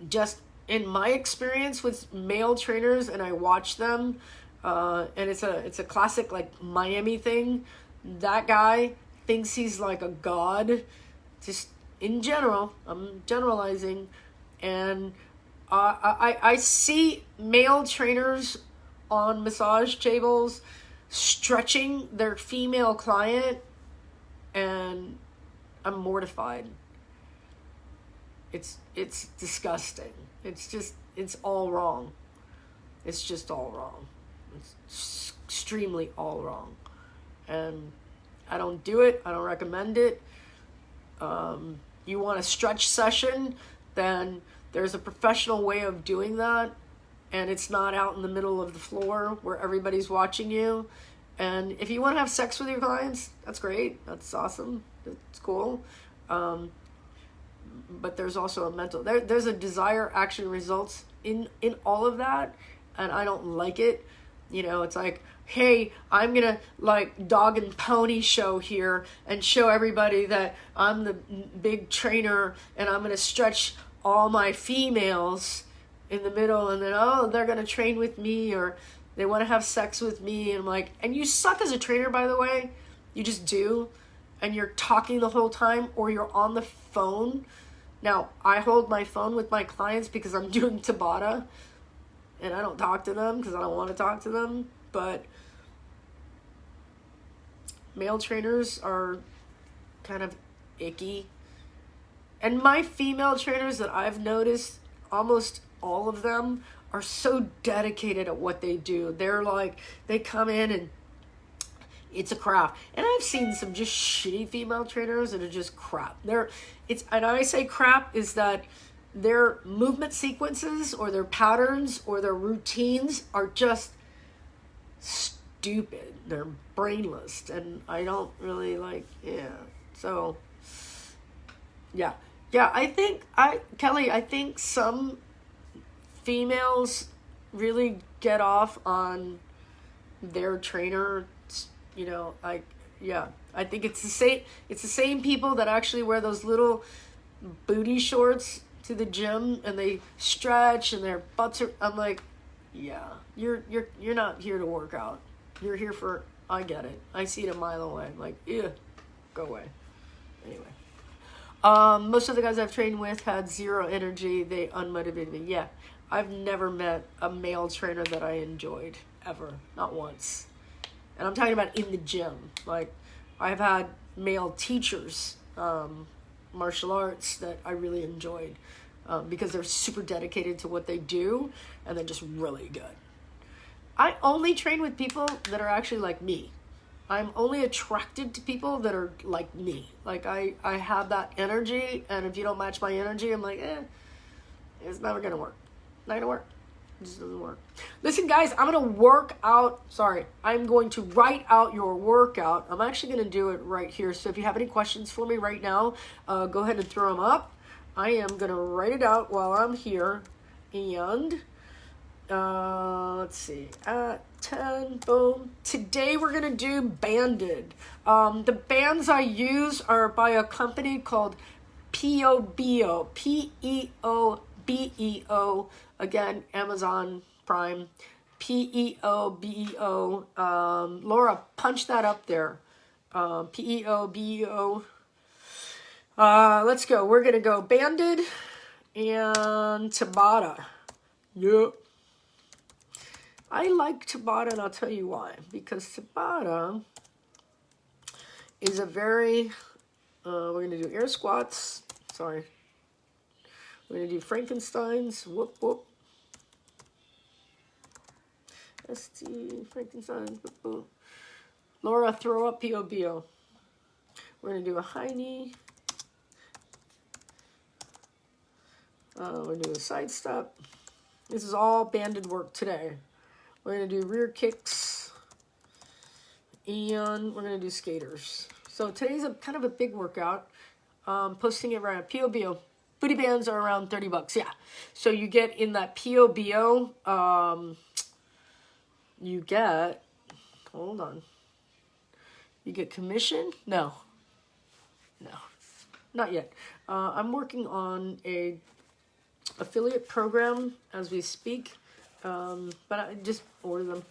Speaker 1: just in my experience with male trainers, and I watch them, and it's a classic like Miami thing. That guy thinks he's like a god. Just in general, I'm generalizing, and I see male trainers on massage tables stretching their female client, and I'm mortified. It's disgusting. It's all wrong. It's just all wrong. It's extremely all wrong. And I don't do it. I don't recommend it. You want a stretch session, then there's a professional way of doing that. And it's not out in the middle of the floor where everybody's watching you. And if you want to have sex with your clients, that's great. That's awesome. That's cool. But there's also a mental, there's a desire, action, results in all of that. And I don't like it. You know, it's like, hey, I'm going to like dog and pony show here and show everybody that I'm the big trainer and I'm going to stretch all my females in the middle, and then, oh, they're going to train with me, or they want to have sex with me. And I'm like, and you suck as a trainer, by the way. You just do. And you're talking the whole time, or you're on the phone. Now, I hold my phone with my clients because I'm doing Tabata, and I don't talk to them because I don't want to talk to them. But male trainers are kind of icky. And my female trainers that I've noticed, almost all of them are so dedicated at what they do. They're like, they come in and it's a craft. And I've seen some just shitty female trainers that are just crap. And I say crap is that their movement sequences or their patterns or their routines are just stupid. They're brainless, and I don't really like, So, yeah, Kelly, I think some females really get off on their trainer, you know, I think it's the same people that actually wear those little booty shorts to the gym and they stretch and their butts are, I'm like, yeah, you're not here to work out. You're here for, I get it. I see it a mile away. I'm like, go away. Anyway. Most of the guys I've trained with had zero energy. They unmotivated me. Yeah. I've never met a male trainer that I enjoyed, ever. Not once. And I'm talking about in the gym. Like, I've had male teachers, martial arts, that I really enjoyed because they're super dedicated to what they do, and they're just really good. I only train with people that are actually like me. I'm only attracted to people that are like me. Like, I have that energy, and if you don't match my energy, I'm like, it's never going to work. Not going to work. It just doesn't work. Listen, guys, I'm going to write out your workout. I'm actually going to do it right here. So if you have any questions for me right now, go ahead and throw them up. I am going to write it out while I'm here. And let's see, at 10, boom. Today we're going to do banded. The bands I use are by a company called Peobeo, Peobeo. Again, Amazon Prime, Peobeo. Laura, punch that up there. Peobeo. Let's go. We're going to go banded and Tabata. Yep. I like Tabata, and I'll tell you why. Because Tabata is a very, we're going to do air squats. Sorry. We're going to do Frankenstein's. Whoop, whoop. ST, Frankenstein's. Whoop, whoop. Laura, throw up Peobeo. We're going to do a high knee. We're going to do a side step. This is all banded work today. We're going to do rear kicks. And we're going to do skaters. So today's a kind of a big workout. Posting it right at Peobeo. Booty bands are around $30. Yeah. So you get in that Peobeo, you get, hold on. You get commission? No, not yet. I'm working on a affiliate program as we speak. But I just order them.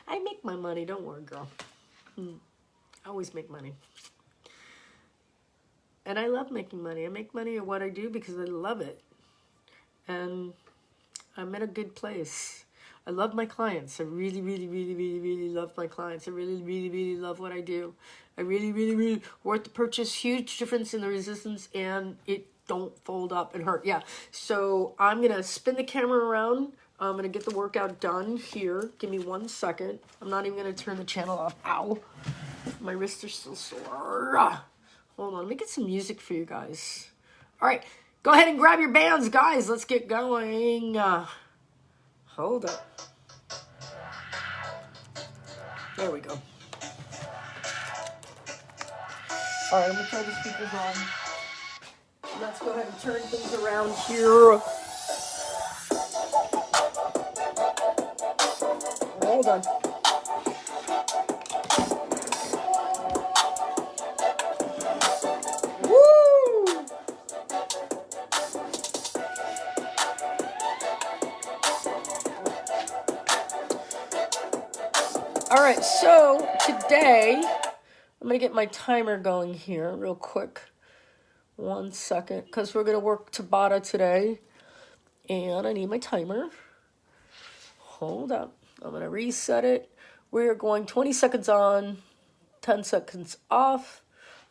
Speaker 1: I make my money. Don't worry, girl. I always make money. And I love making money. I make money at what I do because I love it. And I'm in a good place. I love my clients. I really, really, really, really, really love my clients. I really, really, really love what I do. I really, really, really worth the purchase. Huge difference in the resistance, and it don't fold up and hurt. Yeah. So I'm going to spin the camera around. I'm going to get the workout done here. Give me 1 second. I'm not even going to turn the channel off. Ow. My wrists are still sore. Hold on. Let me get some music for you guys. All right. Go ahead and grab your bands, guys. Let's get going. Hold up. There we go. All right, I'm going to turn the speakers on. Let's go ahead and turn things around here. Hold on. Woo! All right, so today, I'm going to get my timer going here real quick. 1 second, because we're going to work Tabata today. And I need my timer. Hold up. I'm going to reset it. We're going 20 seconds on, 10 seconds off.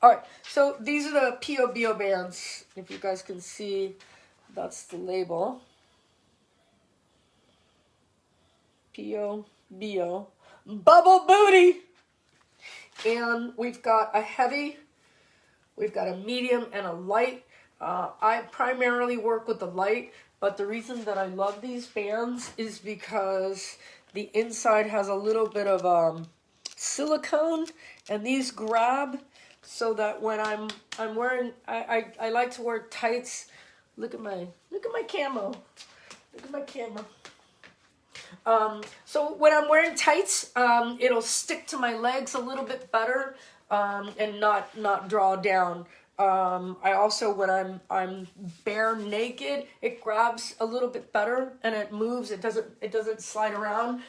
Speaker 1: All right, so these are the POBO bands. If you guys can see, that's the label. POBO. Bubble Booty! And we've got a heavy, we've got a medium, and a light. I primarily work with the light, but the reason that I love these bands is because the inside has a little bit of silicone, and these grab so that when I'm wearing, I like to wear tights. Look at my camo. Look at my camo. So when I'm wearing tights, it'll stick to my legs a little bit better, and not draw down. I also, when I'm bare naked, it grabs a little bit better and it moves. It doesn't slide around.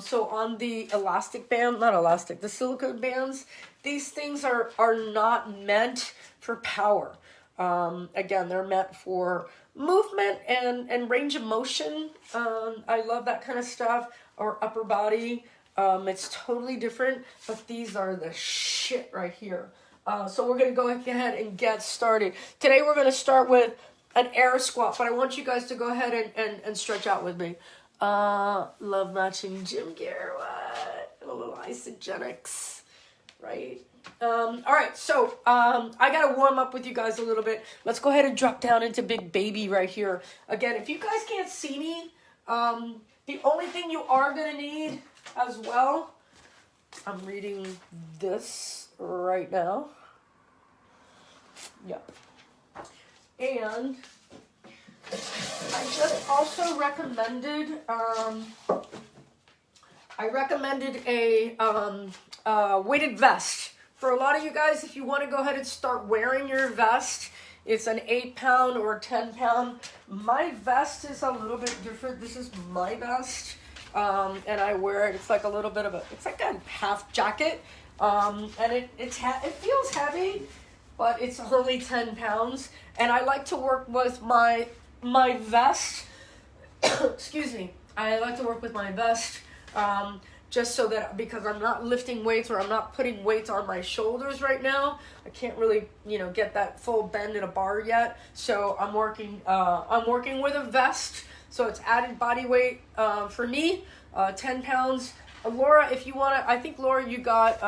Speaker 1: So on the elastic band, not elastic, the silicone bands, these things are not meant for power. Again, they're meant for movement and range of motion. I love that kind of stuff. Or upper body. It's totally different, but these are the shit right here. So we're going to go ahead and get started. Today we're going to start with an air squat, but I want you guys to go ahead and stretch out with me. Love matching gym gear. What? A little Isogenics, right? All right, so I got to warm up with you guys a little bit. Let's go ahead and drop down into big baby right here. Again, if you guys can't see me, the only thing you are going to need as well, I'm reading this right now. Yep. And I just also recommended, a weighted vest. For a lot of you guys, if you want to go ahead and start wearing your vest, it's an 8-pound or 10-pound. My vest is a little bit different. This is my vest. And I wear it. It's like a little bit of it's like a half jacket. And it feels heavy, but it's only 10 pounds. And I like to work with my vest. Excuse me. I like to work with my vest, just so that, because I'm not lifting weights or I'm not putting weights on my shoulders right now, I can't really, get that full bend in a bar yet. So I'm working with a vest. So it's added body weight, for me, 10 pounds. Laura, if you want to, I think, Laura, you got,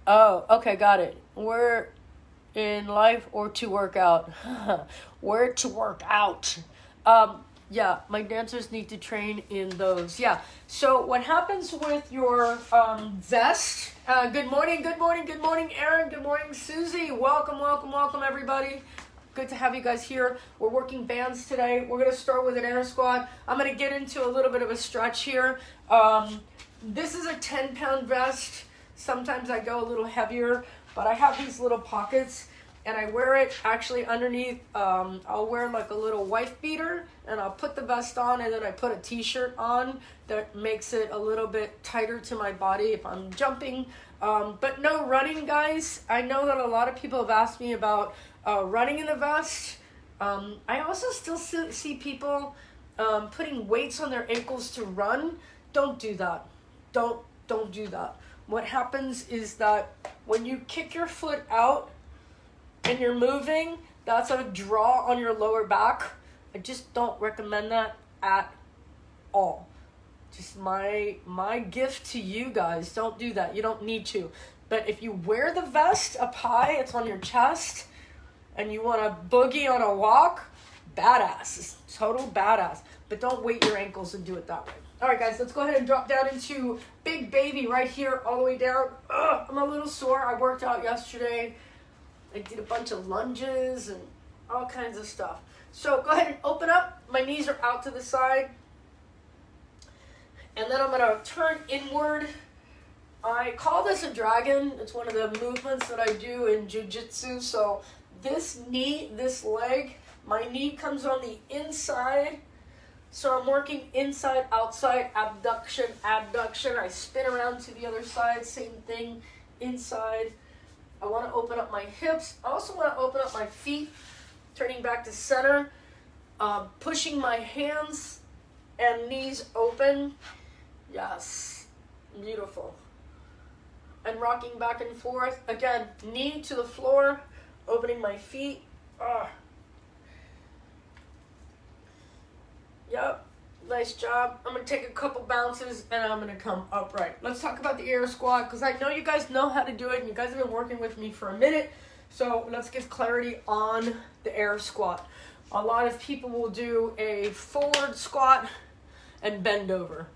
Speaker 1: oh, okay, got it. Where in life or to work out? Where to work out? Yeah, my dancers need to train in those. Yeah, so what happens with your vest, good morning, Aaron, good morning, Susie. Welcome, everybody. Good to have you guys here. We're working bands today. We're going to start with an air squat. I'm going to get into a little bit of a stretch here. This is a 10-pound vest. Sometimes I go a little heavier, but I have these little pockets, and I wear it actually underneath. I'll wear like a little wife beater, and I'll put the vest on, and then I put a t-shirt on that makes it a little bit tighter to my body if I'm jumping. But no running, guys. I know that a lot of people have asked me about running in the vest. I also still see people putting weights on their ankles to run. Don't do that. Don't do that. What happens is that when you kick your foot out and you're moving, that's a draw on your lower back. I just don't recommend that at all. Just my gift to you guys, don't do that. You don't need to. But if you wear the vest up high, it's on your chest, and you want to boogie on a walk, badass. It's total badass. But don't weight your ankles and do it that way. All right, guys, let's go ahead and drop down into big baby right here all the way down. I'm a little sore. I worked out yesterday. I did a bunch of lunges and all kinds of stuff. So go ahead and open up. My knees are out to the side. And then I'm going to turn inward. I call this a dragon. It's one of the movements that I do in jiu-jitsu. So this knee, this leg, my knee comes on the inside. So I'm working inside, outside, abduction, abduction. I spin around to the other side, same thing, inside. I want to open up my hips. I also want to open up my feet, turning back to center, pushing my hands and knees open. Yes, beautiful. And rocking back and forth. Again, knee to the floor, opening my feet. Yep, nice job. I'm going to take a couple bounces and I'm going to come upright. Let's talk about the air squat because I know you guys know how to do it and you guys have been working with me for a minute. So let's get clarity on the air squat. A lot of people will do a forward squat and bend over.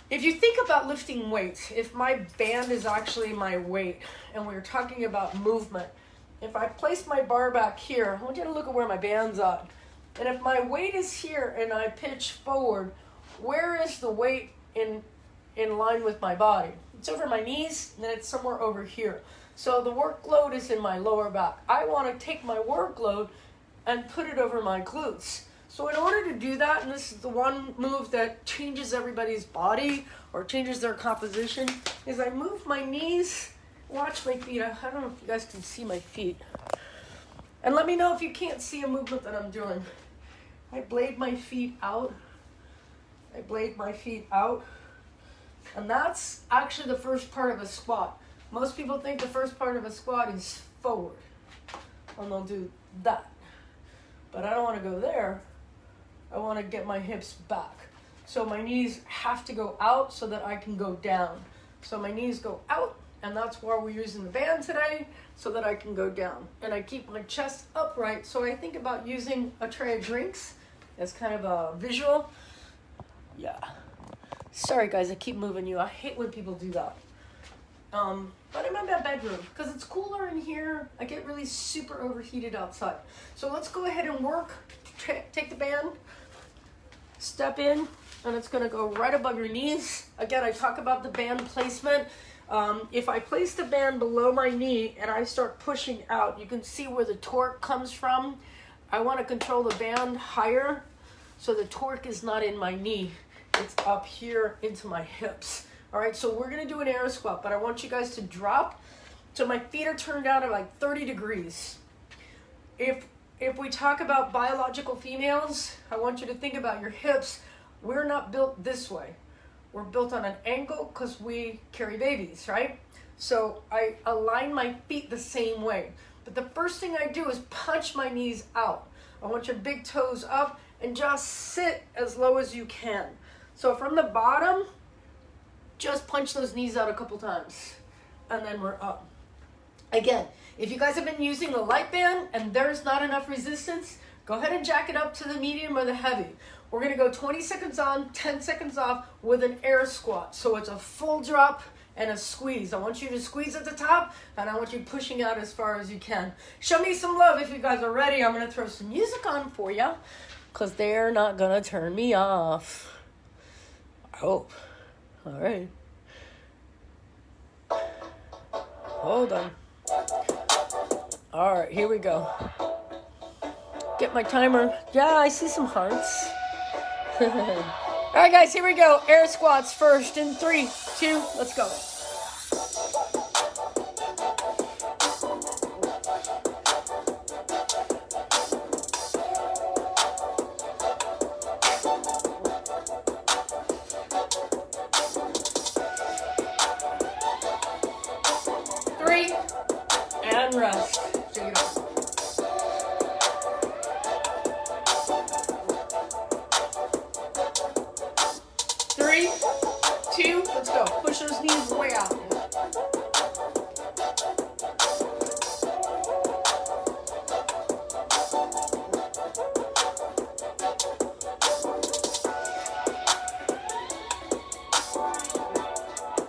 Speaker 1: If you think about lifting weights, if my band is actually my weight and we're talking about movement, if I place my bar back here, I want you to look at where my band's at. And if my weight is here and I pitch forward, where is the weight in line with my body? It's over my knees, and then it's somewhere over here. So the workload is in my lower back. I want to take my workload and put it over my glutes. So in order to do that, and this is the one move that changes everybody's body or changes their composition, is I move my knees, watch my feet. I don't know if you guys can see my feet. And let me know if you can't see a movement that I'm doing. I blade my feet out. I blade my feet out. And that's actually the first part of a squat. Most people think the first part of a squat is forward. And they'll do that. But I don't want to go there. I want to get my hips back. So my knees have to go out so that I can go down. So my knees go out, and that's why we're using the band today, so that I can go down. And I keep my chest upright, so I think about using a tray of drinks as kind of a visual. Yeah. Sorry guys, I keep moving you. I hate when people do that. But I'm in my bedroom because it's cooler in here. I get really super overheated outside. So let's go ahead and work. Take the band, step in, and it's going to go right above your knees. Again, I talk about the band placement. If I place the band below my knee and I start pushing out, you can see where the torque comes from. I want to control the band higher so the torque is not in my knee. It's up here into my hips. All right, so we're going to do an air squat, but I want you guys to drop so my feet are turned down at like 30 degrees. If we talk about biological females, I want you to think about your hips. We're not built this way. We're built on an angle because we carry babies, right? So I align my feet the same way. But the first thing I do is punch my knees out. I want your big toes up and just sit as low as you can. So from the bottom, just punch those knees out a couple times. And then we're up. Again, if you guys have been using the light band and there's not enough resistance, go ahead and jack it up to the medium or the heavy. We're going to go 20 seconds on, 10 seconds off with an air squat. So it's a full drop and a squeeze. I want you to squeeze at the top, and I want you pushing out as far as you can. Show me some love if you guys are ready. I'm going to throw some music on for you because they're not going to turn me off. I hope. All right. Hold on. All right, here we go. Get my timer. Yeah, I see some hearts. All right, guys, here we go. Air squats first in 3, 2, let's go. Push those knees way out.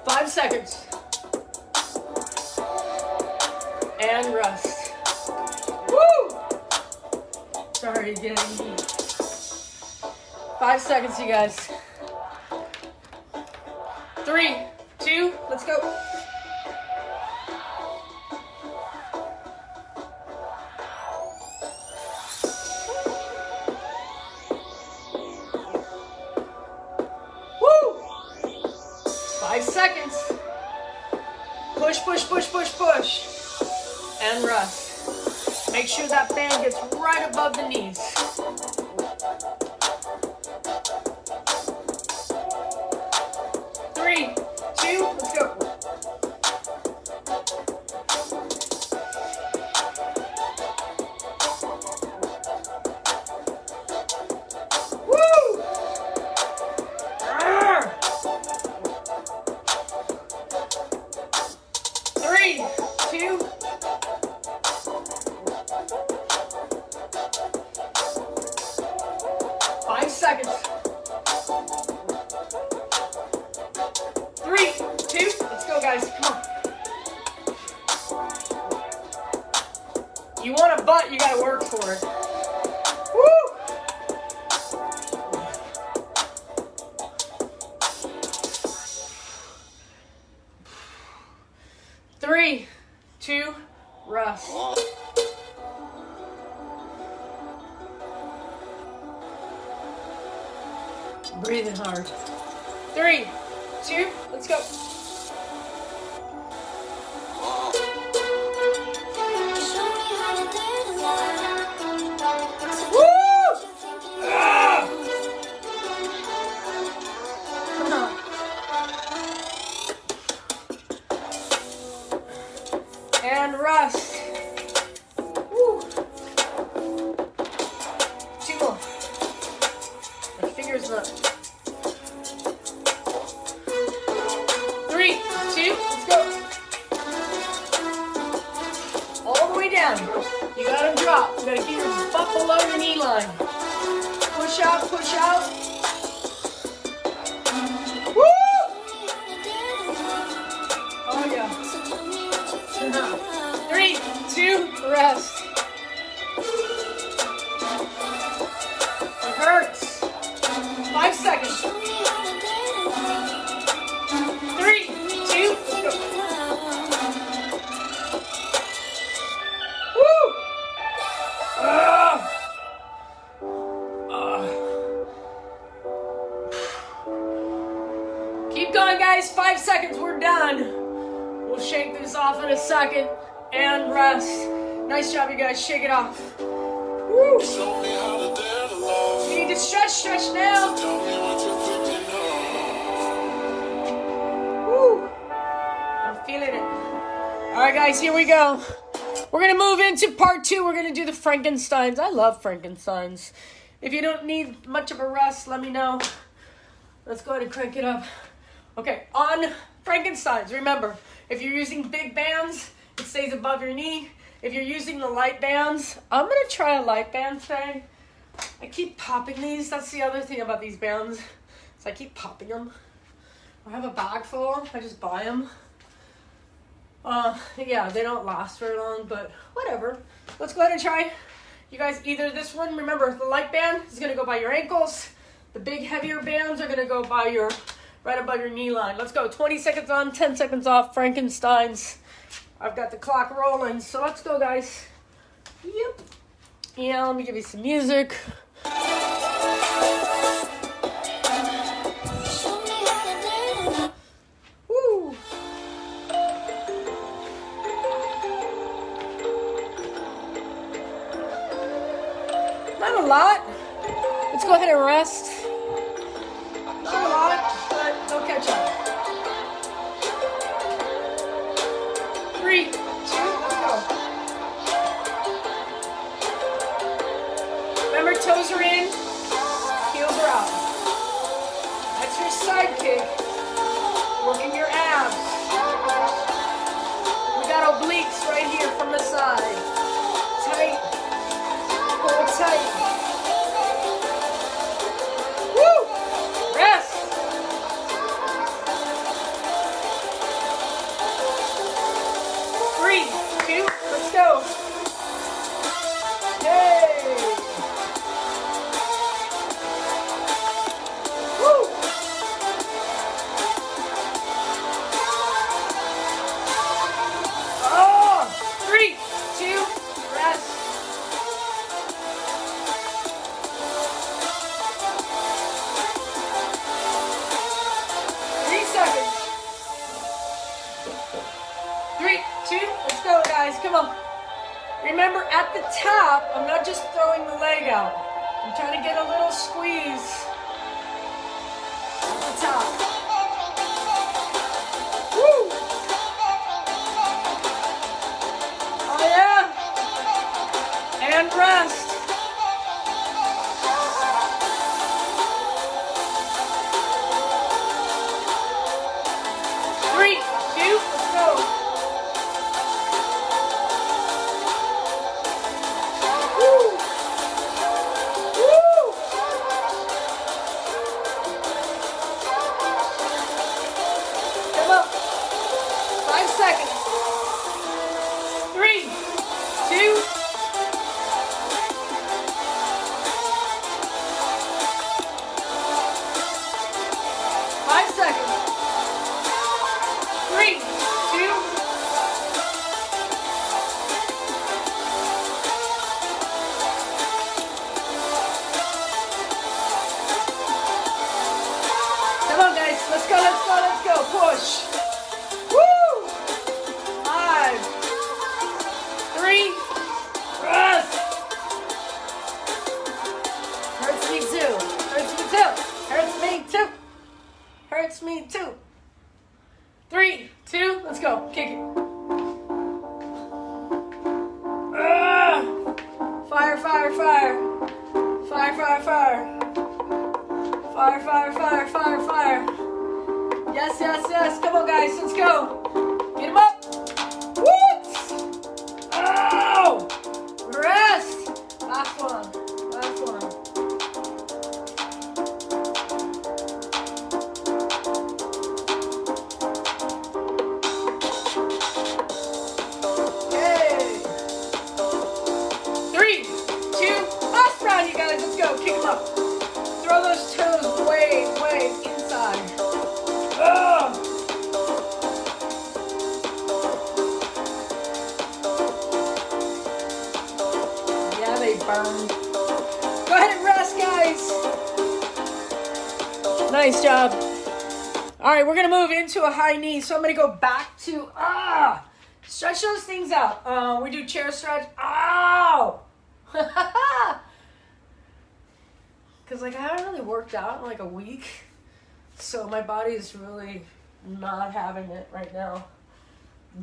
Speaker 1: 5 seconds. And rest. Woo! Sorry again. 5 seconds, you guys. 3, 2, let's go. Woo! 5 seconds. Push, push, push, push, push. And rest. Make sure that band gets right above the knees. 3, 2, let's go. Woo! 3, 2. 5 seconds. 3, 2, let's go, guys. Come on. You want a butt, you gotta work for it. Woo! Three, 2, rest. Breathing hard. 3, 2, let's go. Woo! Ah! Come on. And rest. Woo. 2 more. My fingers up. 3, 2, let's go. All the way down. You gotta drop. You gotta get your butt below your knee line. Push out, push out. Woo! Oh yeah. 3, 2, rest. It hurts. 5 seconds. 3, 2, let's go. Woo! Keep going, guys. 5 seconds. We're done. We'll shake this off in a second and rest. Nice job, you guys. Shake it off. Woo! You need to stretch now. Woo! I'm feeling it. All right, guys, here we go. We're going to move into part 2. We're going to do the Frankensteins. I love Frankensteins. If you don't need much of a rest, let me know. Let's go ahead and crank it up. Okay, on Frankensteins, remember, if you're using big bands, it stays above your knee. If you're using the light bands, I'm going to try a light band today. I keep popping these. That's the other thing about these bands. So I keep popping them. I have a bag full. I just buy them. Yeah, they don't last very long, but whatever. Let's go ahead and try. You guys, either this one, remember, the light band is going to go by your ankles. The big, heavier bands are going to go by your, right above your knee line. Let's go. 20 seconds on, 10 seconds off. Frankensteins. I've got the clock rolling, so let's go, guys. Yep. Yeah, let me give you some music. Woo. Not a lot. Let's go ahead and rest. Not a lot, but don't catch up. 3, 2, let's go. Remember, toes are in, heels are out. That's your side kick. Working your abs. We got obliques right here from the side. Tight. Pull tight. Woo! Rest. 3, 2, let's go. Hey! Woo! Oh! 3, 2, rest. Let's go, guys. Come on. Remember, at the top, I'm not just throwing the leg out. I'm trying to get a little squeeze at the top. Woo! Oh, yeah. And rest. Three, two, let's go. Let's go, push. Woo! 5, 3, rest. Hurts me too. Hurts me too. Hurts me too. Hurts me too. 3, 2, let's go. Kick it. Fire, fire, fire. Fire, fire, fire. Fire, fire, fire, fire, fire. Yes, yes, yes. Come on, guys. Let's go. Get him up. Whoops. Oh. Rest. Last one. Last one. Okay. 3, 2, last round, you guys. Let's go. Kick him up. Throw those toes way, way inside. Yeah, they burn. Go ahead and rest, guys. Nice job. All right, we're going to move into a high knee. So I'm going to go back to, stretch those things out. We do chair stretch. Ow! Because, I haven't really worked out in, a week. So my body is really not having it right now.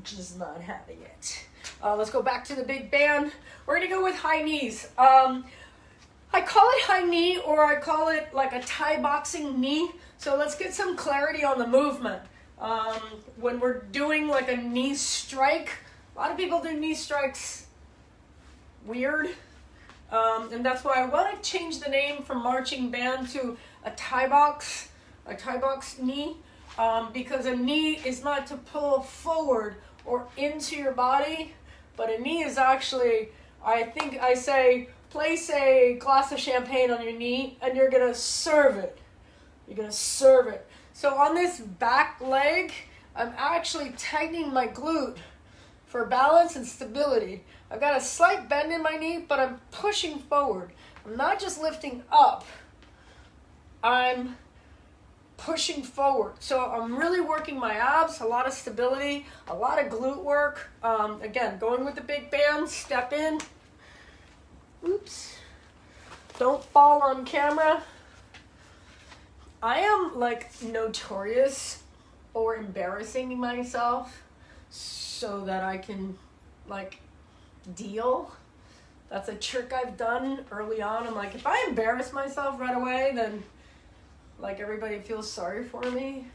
Speaker 1: Just not having it. Let's go back to the big band. We're going to go with high knees. I call it high knee, or I call it like a Thai boxing knee. So let's get some clarity on the movement. When we're doing like a knee strike, a lot of people do knee strikes weird. And that's why I want to change the name from marching band to a Thai box knee, because a knee is not to pull forward or into your body, but a knee is actually, I think I say, place a glass of champagne on your knee and you're going to serve it. You're going to serve it. So on this back leg, I'm actually tightening my glute for balance and stability. I've got a slight bend in my knee, but I'm pushing forward. I'm not just lifting up. I'm pushing forward. So I'm really working my abs, a lot of stability, a lot of glute work. Again, going with the big band, step in. Oops. Don't fall on camera. I am notorious for embarrassing myself so that I can deal. That's a trick I've done early on. I'm if I embarrass myself right away, then everybody feels sorry for me.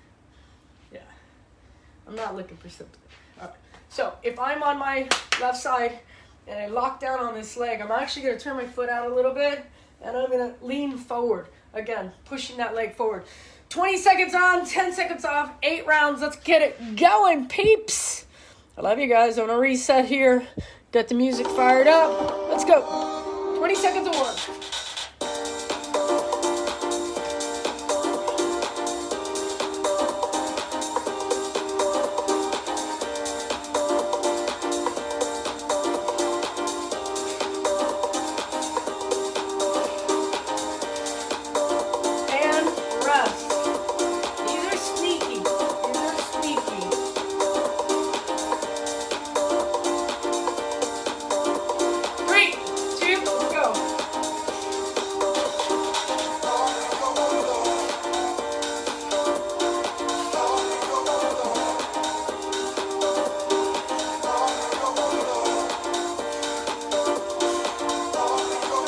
Speaker 1: Yeah. I'm not looking for sympathy. All right. So if I'm on my left side and I lock down on this leg, I'm actually going to turn my foot out a little bit and I'm going to lean forward. Again, pushing that leg forward. 20 seconds on, 10 seconds off, 8 rounds. Let's get it going, peeps. I love you guys. I'm going to reset here. Get the music fired up. Let's go. 20 seconds of work.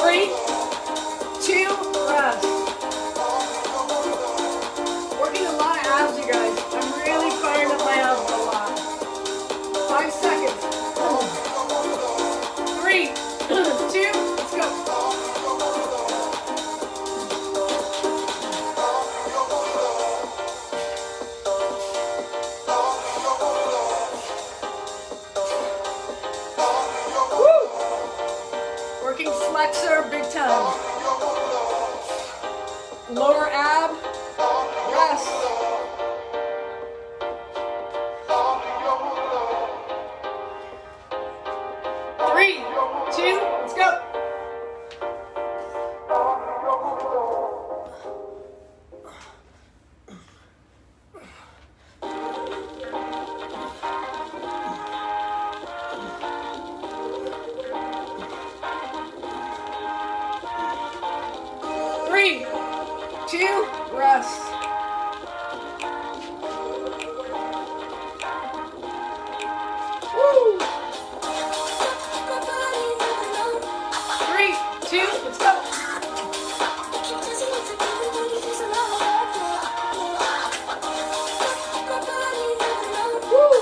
Speaker 1: 3, 2, rest. Working a lot of abs, you guys. I'm really firing up my abs a lot. 5 seconds. 3, 2, let's go. Woo! Working flexor big time. Lower ab, rest. Three, two, let's go. Three, two, rest. Woo! 3, 2, let's go. Woo!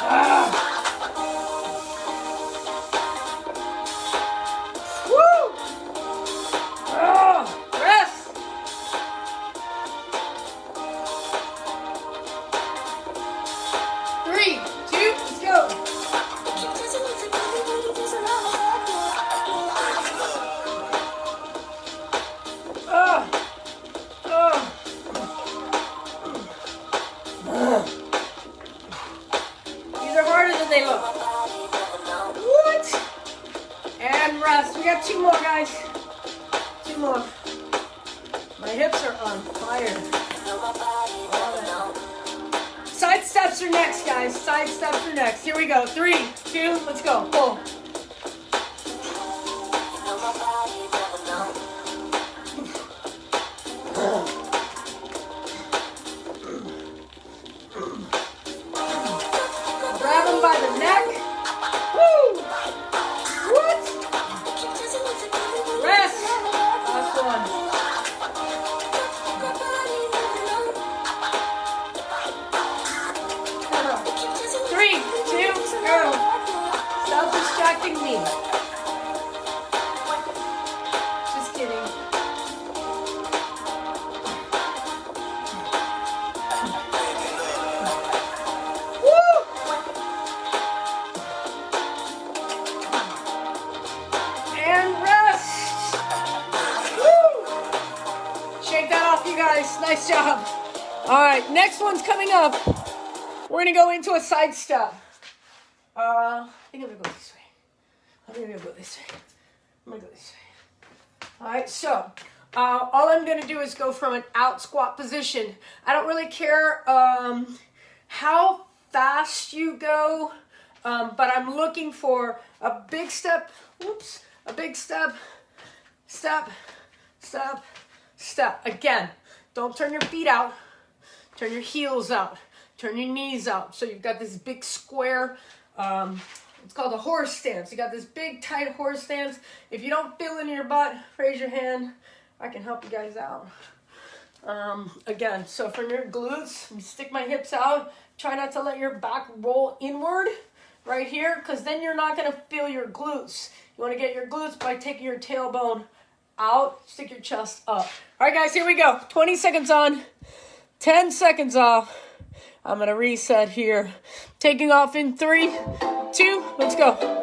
Speaker 1: Ah. Woo! Oh, rest. 3, 2, let's go. Oh, oh. These are harder than they look. What? And rest. We got 2 more, guys. 2 more. My hips are on fire. Side steps are next, guys. Side steps are next. Here we go. 3, 2, let's go. Pull. Grab him by the neck. Woo! What? Rest. Last one. 3, 2, go. Stop distracting me. Just kidding. Woo! And rest. Woo! Shake that off, you guys. Nice job. All right, next one's coming up. We're gonna go into a side step. I think I'm gonna go this way. I think I'm gonna go this way. I'm gonna go this way. All right, so all I'm gonna do is go from an out squat position. I don't really care how fast you go, but I'm looking for a big step. Whoops, a big step, step, step, step. Again, don't turn your feet out. Turn your heels out. Turn your knees out. So you've got this big square, it's called a horse stance. You got this big tight horse stance. If you don't feel it in your butt, raise your hand. I can help you guys out. Again, so from your glutes, you stick my hips out. Try not to let your back roll inward right here, because then you're not going to feel your glutes. You want to get your glutes by taking your tailbone out, stick your chest up. All right, guys, here we go. 20 seconds on, 10 seconds off. I'm going to reset here. Taking off in 3, 2, let's go.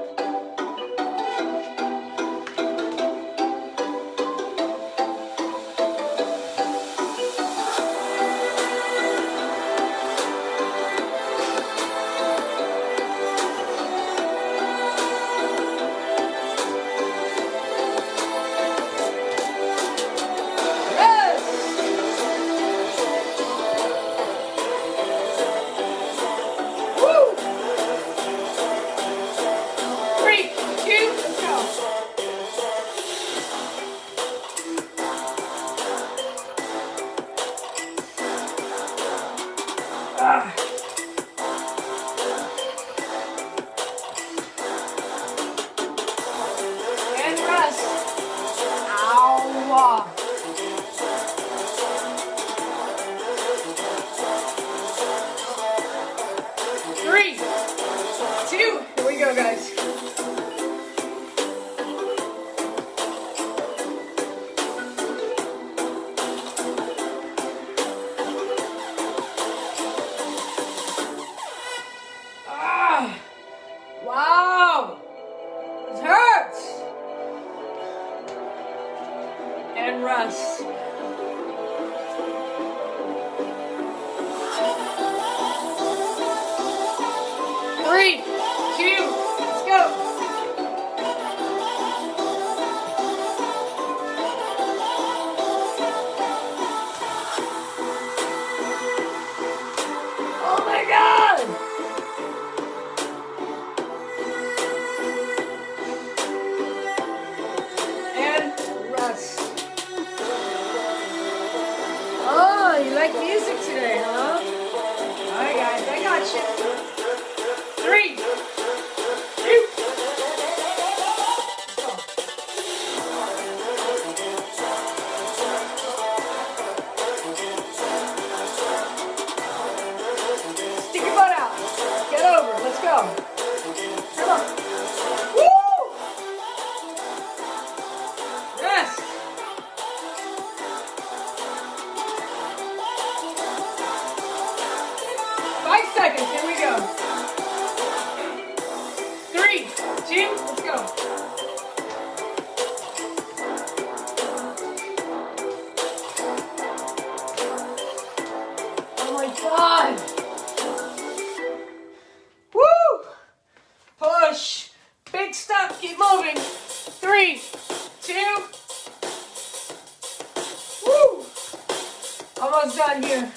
Speaker 1: Done here.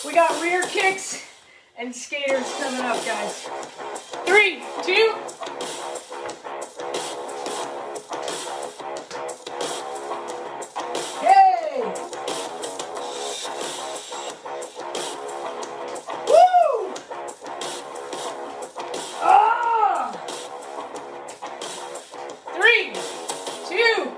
Speaker 1: We got rear kicks and skaters coming up, guys. 3, 2. Hey! Woo! Ah! 3, 2.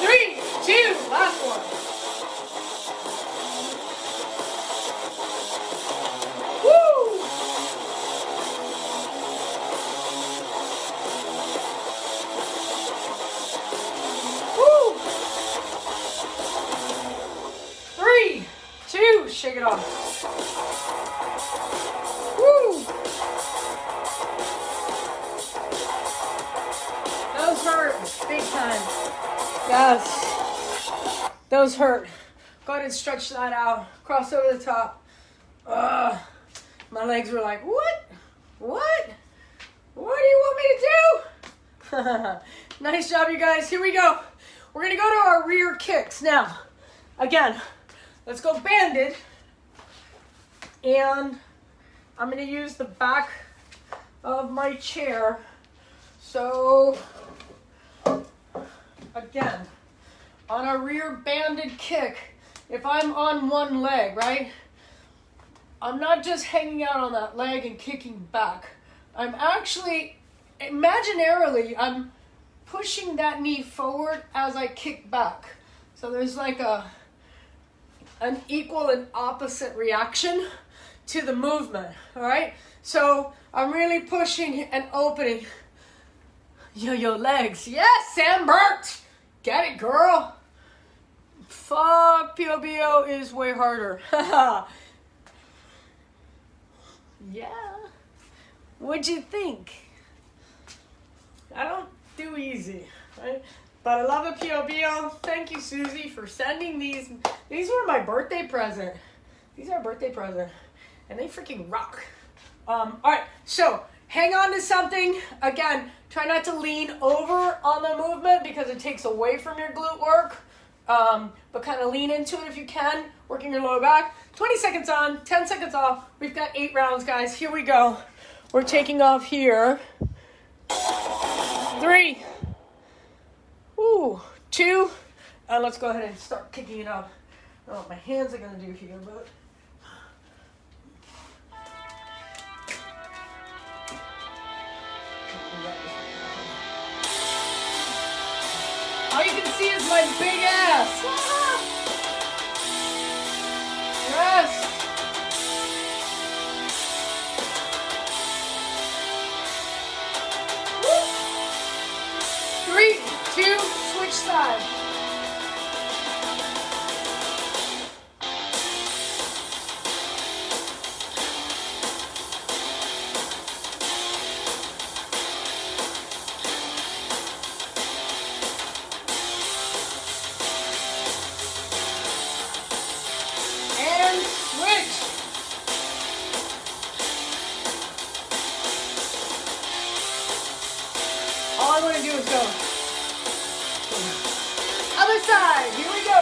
Speaker 1: 3, 2, last one. Woo! Woo! 3, 2, shake it off. Woo! Those hurt big time. Yes, those hurt. Go ahead and stretch that out. Cross over the top. My legs were like, what? What? What do you want me to do? Nice job, you guys. Here we go. We're going to go to our rear kicks. Now, again, let's go banded. And I'm going to use the back of my chair. So, again, on a rear banded kick, if I'm on one leg, right? I'm not just hanging out on that leg and kicking back. I'm actually, imaginarily, I'm pushing that knee forward as I kick back. So there's like an equal and opposite reaction to the movement, all right? So I'm really pushing and opening. Yo, legs. Yes, Sam Burt. Get it, girl. Fuck, POBO is way harder. Yeah. What'd you think? I don't do easy, right? But I love a POBO. Thank you, Susie, for sending these. These were my birthday present. These are a birthday present. And they freaking rock. All right, so hang on to something. Again, try not to lean over on the movement because it takes away from your glute work. But kind of lean into it if you can, working your lower back. 20 seconds on, 10 seconds off. We've got 8 rounds, guys. Here we go. We're taking off here. 3, 2, and let's go ahead and start kicking it up. I don't know what my hands are going to do here, but... all you can see is my big ass. Rest. 3, 2, switch side. And switch. All I want to do is go. Other side, here we go.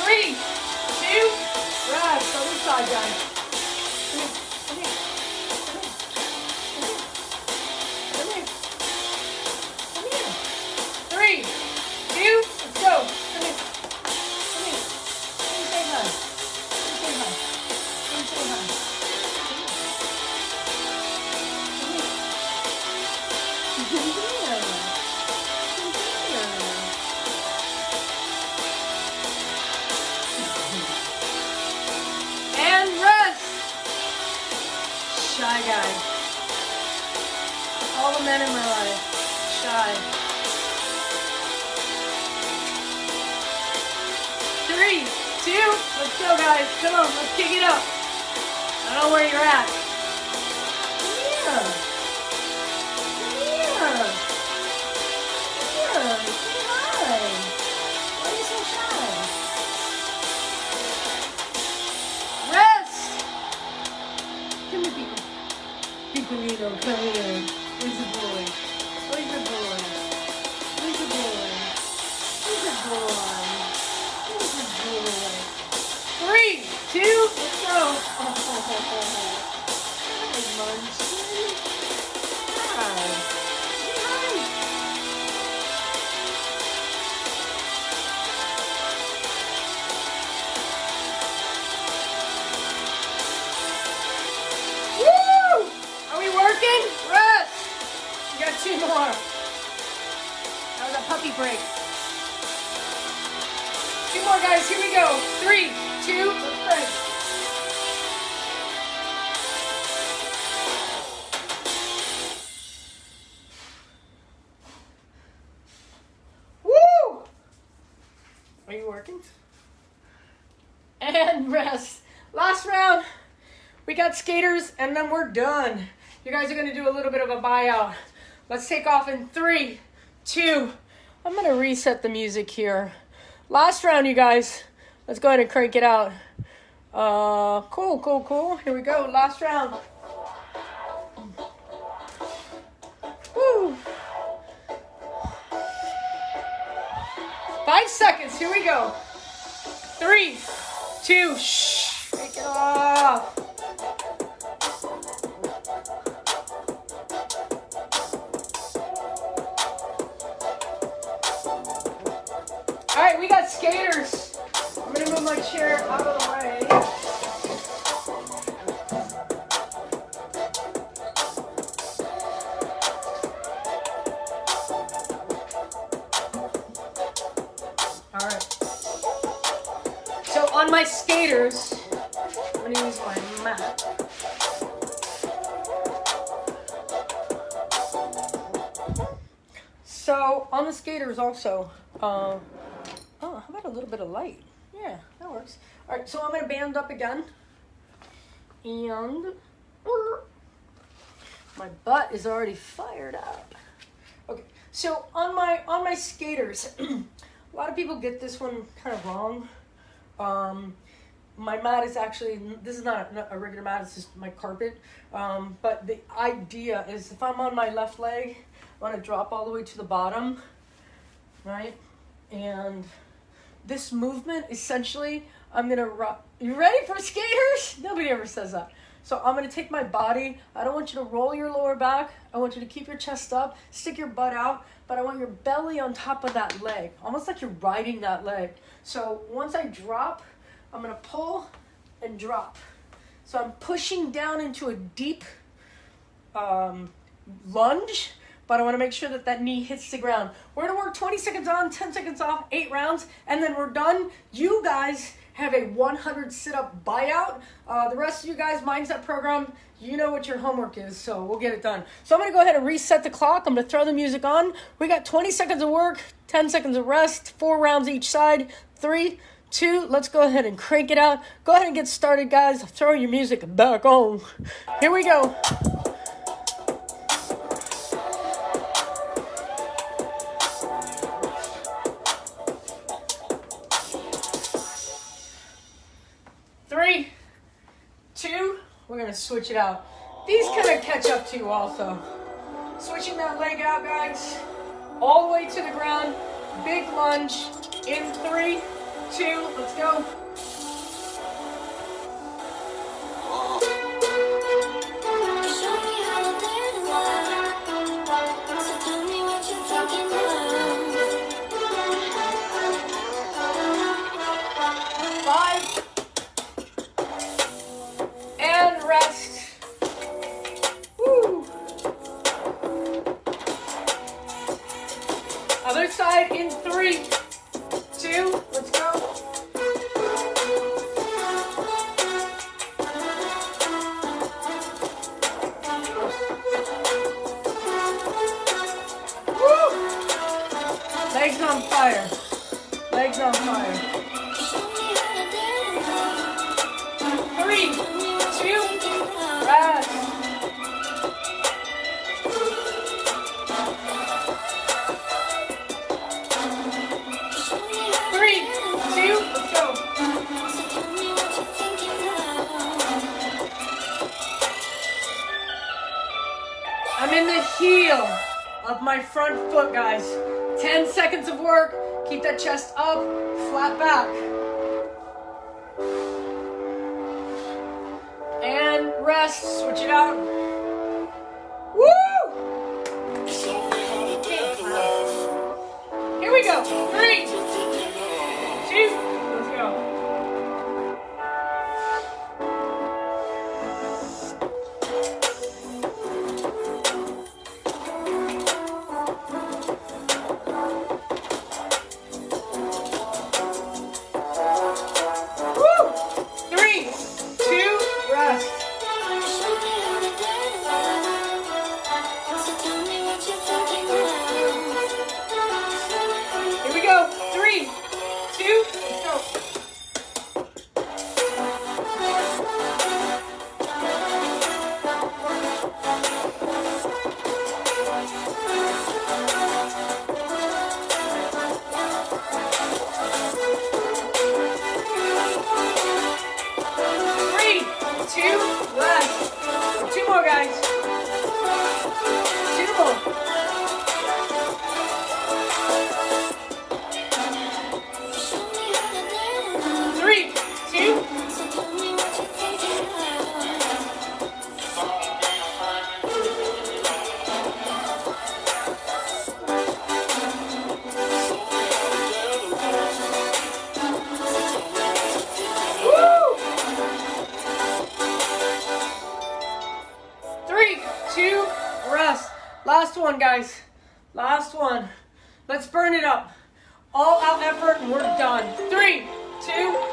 Speaker 1: Three, 2, rest. Other side, guys. Come here. Come here. Come here. Come here. Come here. 3, 2, let's go. Come here. Come here. Let me say hi. Let me say hi. Let me say hi. Come here. Come here. And rest. Shy guy. All the men in my life. Shy. 3, 2, let's go, guys. Come on, let's kick it up. I don't know where you're at. Come here. Come here. Come here. Say hi. Why are you so shy? Rest. Come here, Pico. Picolino, come here. Where's the boy? Where's the boy? Where's the boy? Where's the boy? 3, 2, let's go. Hi, Munchkin. Hi. Hi. Woo! Are we working? Rest. We got 2 more. That was a puppy break. 2 more, guys. Here we go. 3, 2, let's break. Woo! Are you working? And rest. Last round. We got skaters, and then we're done. You guys are going to do a little bit of a buyout. Let's take off in 3, 2. I'm going to reset the music here. Last round, you guys. Let's go ahead and crank it out. Cool. Here we go. Last round. Woo. 5 seconds. Here we go. 3, 2, shh. Shake it off. All right, we got skaters. I'm gonna move my chair out of the way. All right. So on my skaters, I'm gonna use my mat. So on the skaters also, oh, how about a little bit of light? Yeah, that works. All right, so I'm gonna band up again, and my butt is already fired up. Okay, so on my skaters, a lot of people get this one kind of wrong. My mat is actually, this is not a regular mat, it's just my carpet. But the idea is if I'm on my left leg, I want to drop all the way to the bottom, right? And this movement, essentially, I'm going to rock. You ready for skaters? Nobody ever says that. So I'm going to take my body. I don't want you to roll your lower back. I want you to keep your chest up, stick your butt out, but I want your belly on top of that leg, almost like you're riding that leg. So once I drop, I'm going to pull and drop. So I'm pushing down into a deep lunge, but I want to make sure that that knee hits the ground. We're going to work 20 seconds on, 10 seconds off, 8 rounds, and then we're done. You guys have a 100 sit-up buyout. The rest of you guys, mindset program, you know what your homework is, so we'll get it done. So I'm going to go ahead and reset the clock. I'm going to throw the music on. We got 20 seconds of work, 10 seconds of rest, 4 rounds each side, 3, 2, let's go ahead and crank it out. Go ahead and get started, guys. Throw your music back on. Here we go. Three, 2, we're going to switch it out. These kind of catch up to you also. Switching that leg out, guys. All the way to the ground. Big lunge. In 3, 2, let's go. Other side in 3, 2, let's go. Woo! Legs on fire. Legs on fire. 3, 2, rest. I'm in the heel of my front foot, guys. 10 seconds of work. Keep that chest up, flat back. And rest, switch it out. Woo! Here we go. 3, 2, let's go.
Speaker 2: one, guys. Last one. Let's burn it up. All out effort and we're done. 3, 2,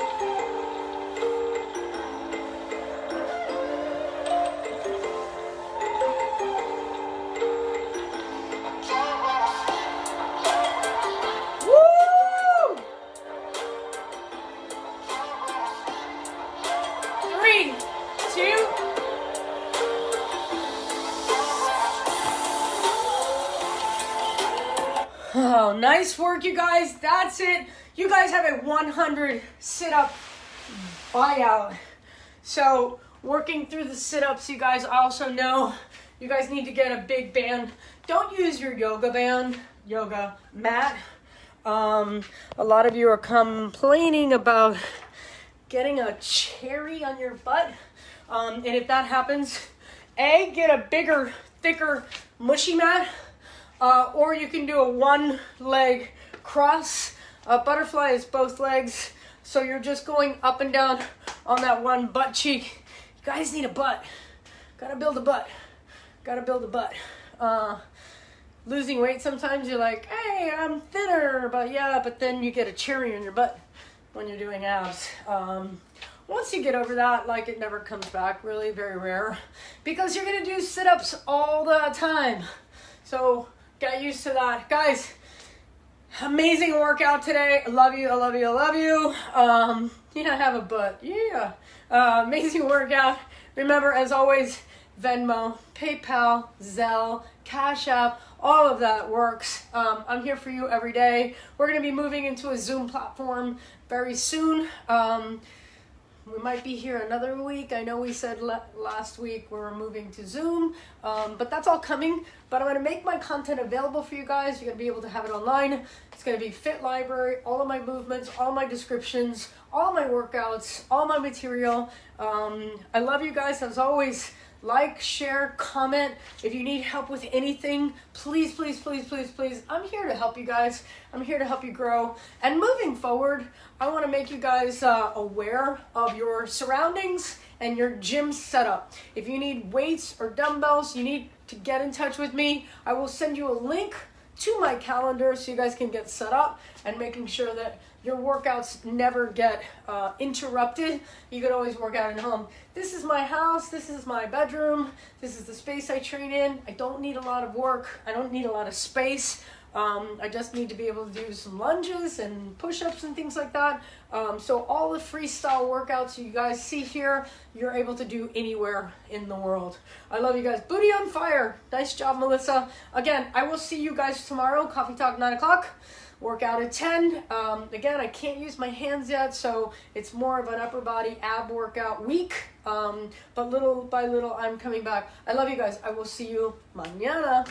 Speaker 2: Oh, nice work, you guys. That's it. You guys have a 100 sit-up buyout. So, working through the sit-ups, you guys also know you guys need to get a big band. Don't use your yoga mat. A lot of you are complaining about getting a cherry on your butt. And if that happens, get a bigger, thicker, mushy mat. Or you can do a one leg cross. Butterfly is both legs. So you're just going up and down on that one butt cheek. You guys need a butt. Gotta build a butt. Gotta build a butt. Losing weight, sometimes you're like, hey, I'm thinner. But then you get a cherry in your butt when you're doing abs. Once you get over that, like, it never comes back. Really, very rare. Because you're gonna do sit-ups all the time. So get used to that. Guys, amazing workout today. I love you, I love you, I love you. I have a butt. Yeah. Amazing workout. Remember, as always, Venmo, PayPal, Zelle, Cash App, all of that works. I'm here for you every day. We're going to be moving into a Zoom platform very soon. We might be here another week. I know we said last week we were moving to Zoom, but that's all coming. But I'm going to make my content available for you guys. You're going to be able to have it online. It's going to be Fit Library, all of my movements, all my descriptions, all my workouts, all my material. I love you guys as always. Like, share, comment. If you need help with anything, please, please, please, please, please. I'm here to help you guys. I'm here to help you grow. And moving forward, I want to make you guys aware of your surroundings and your gym setup. If you need weights or dumbbells, you need to get in touch with me. I will send you a link to my calendar so you guys can get set up and making sure that your workouts never get interrupted. You can always work out at home. This is my house. This is my bedroom. This is the space I train in. I don't need a lot of work. I don't need a lot of space. I just need to be able to do some lunges and push-ups and things like that. So all the freestyle workouts you guys see here, you're able to do anywhere in the world. I love you guys. Booty on fire. Nice job, Melissa. Again, I will see you guys tomorrow. Coffee Talk 9 o'clock. Workout at 10. Again, I can't use my hands yet, so it's more of an upper body ab workout week. But little by little, I'm coming back. I love you guys. I will see you mañana.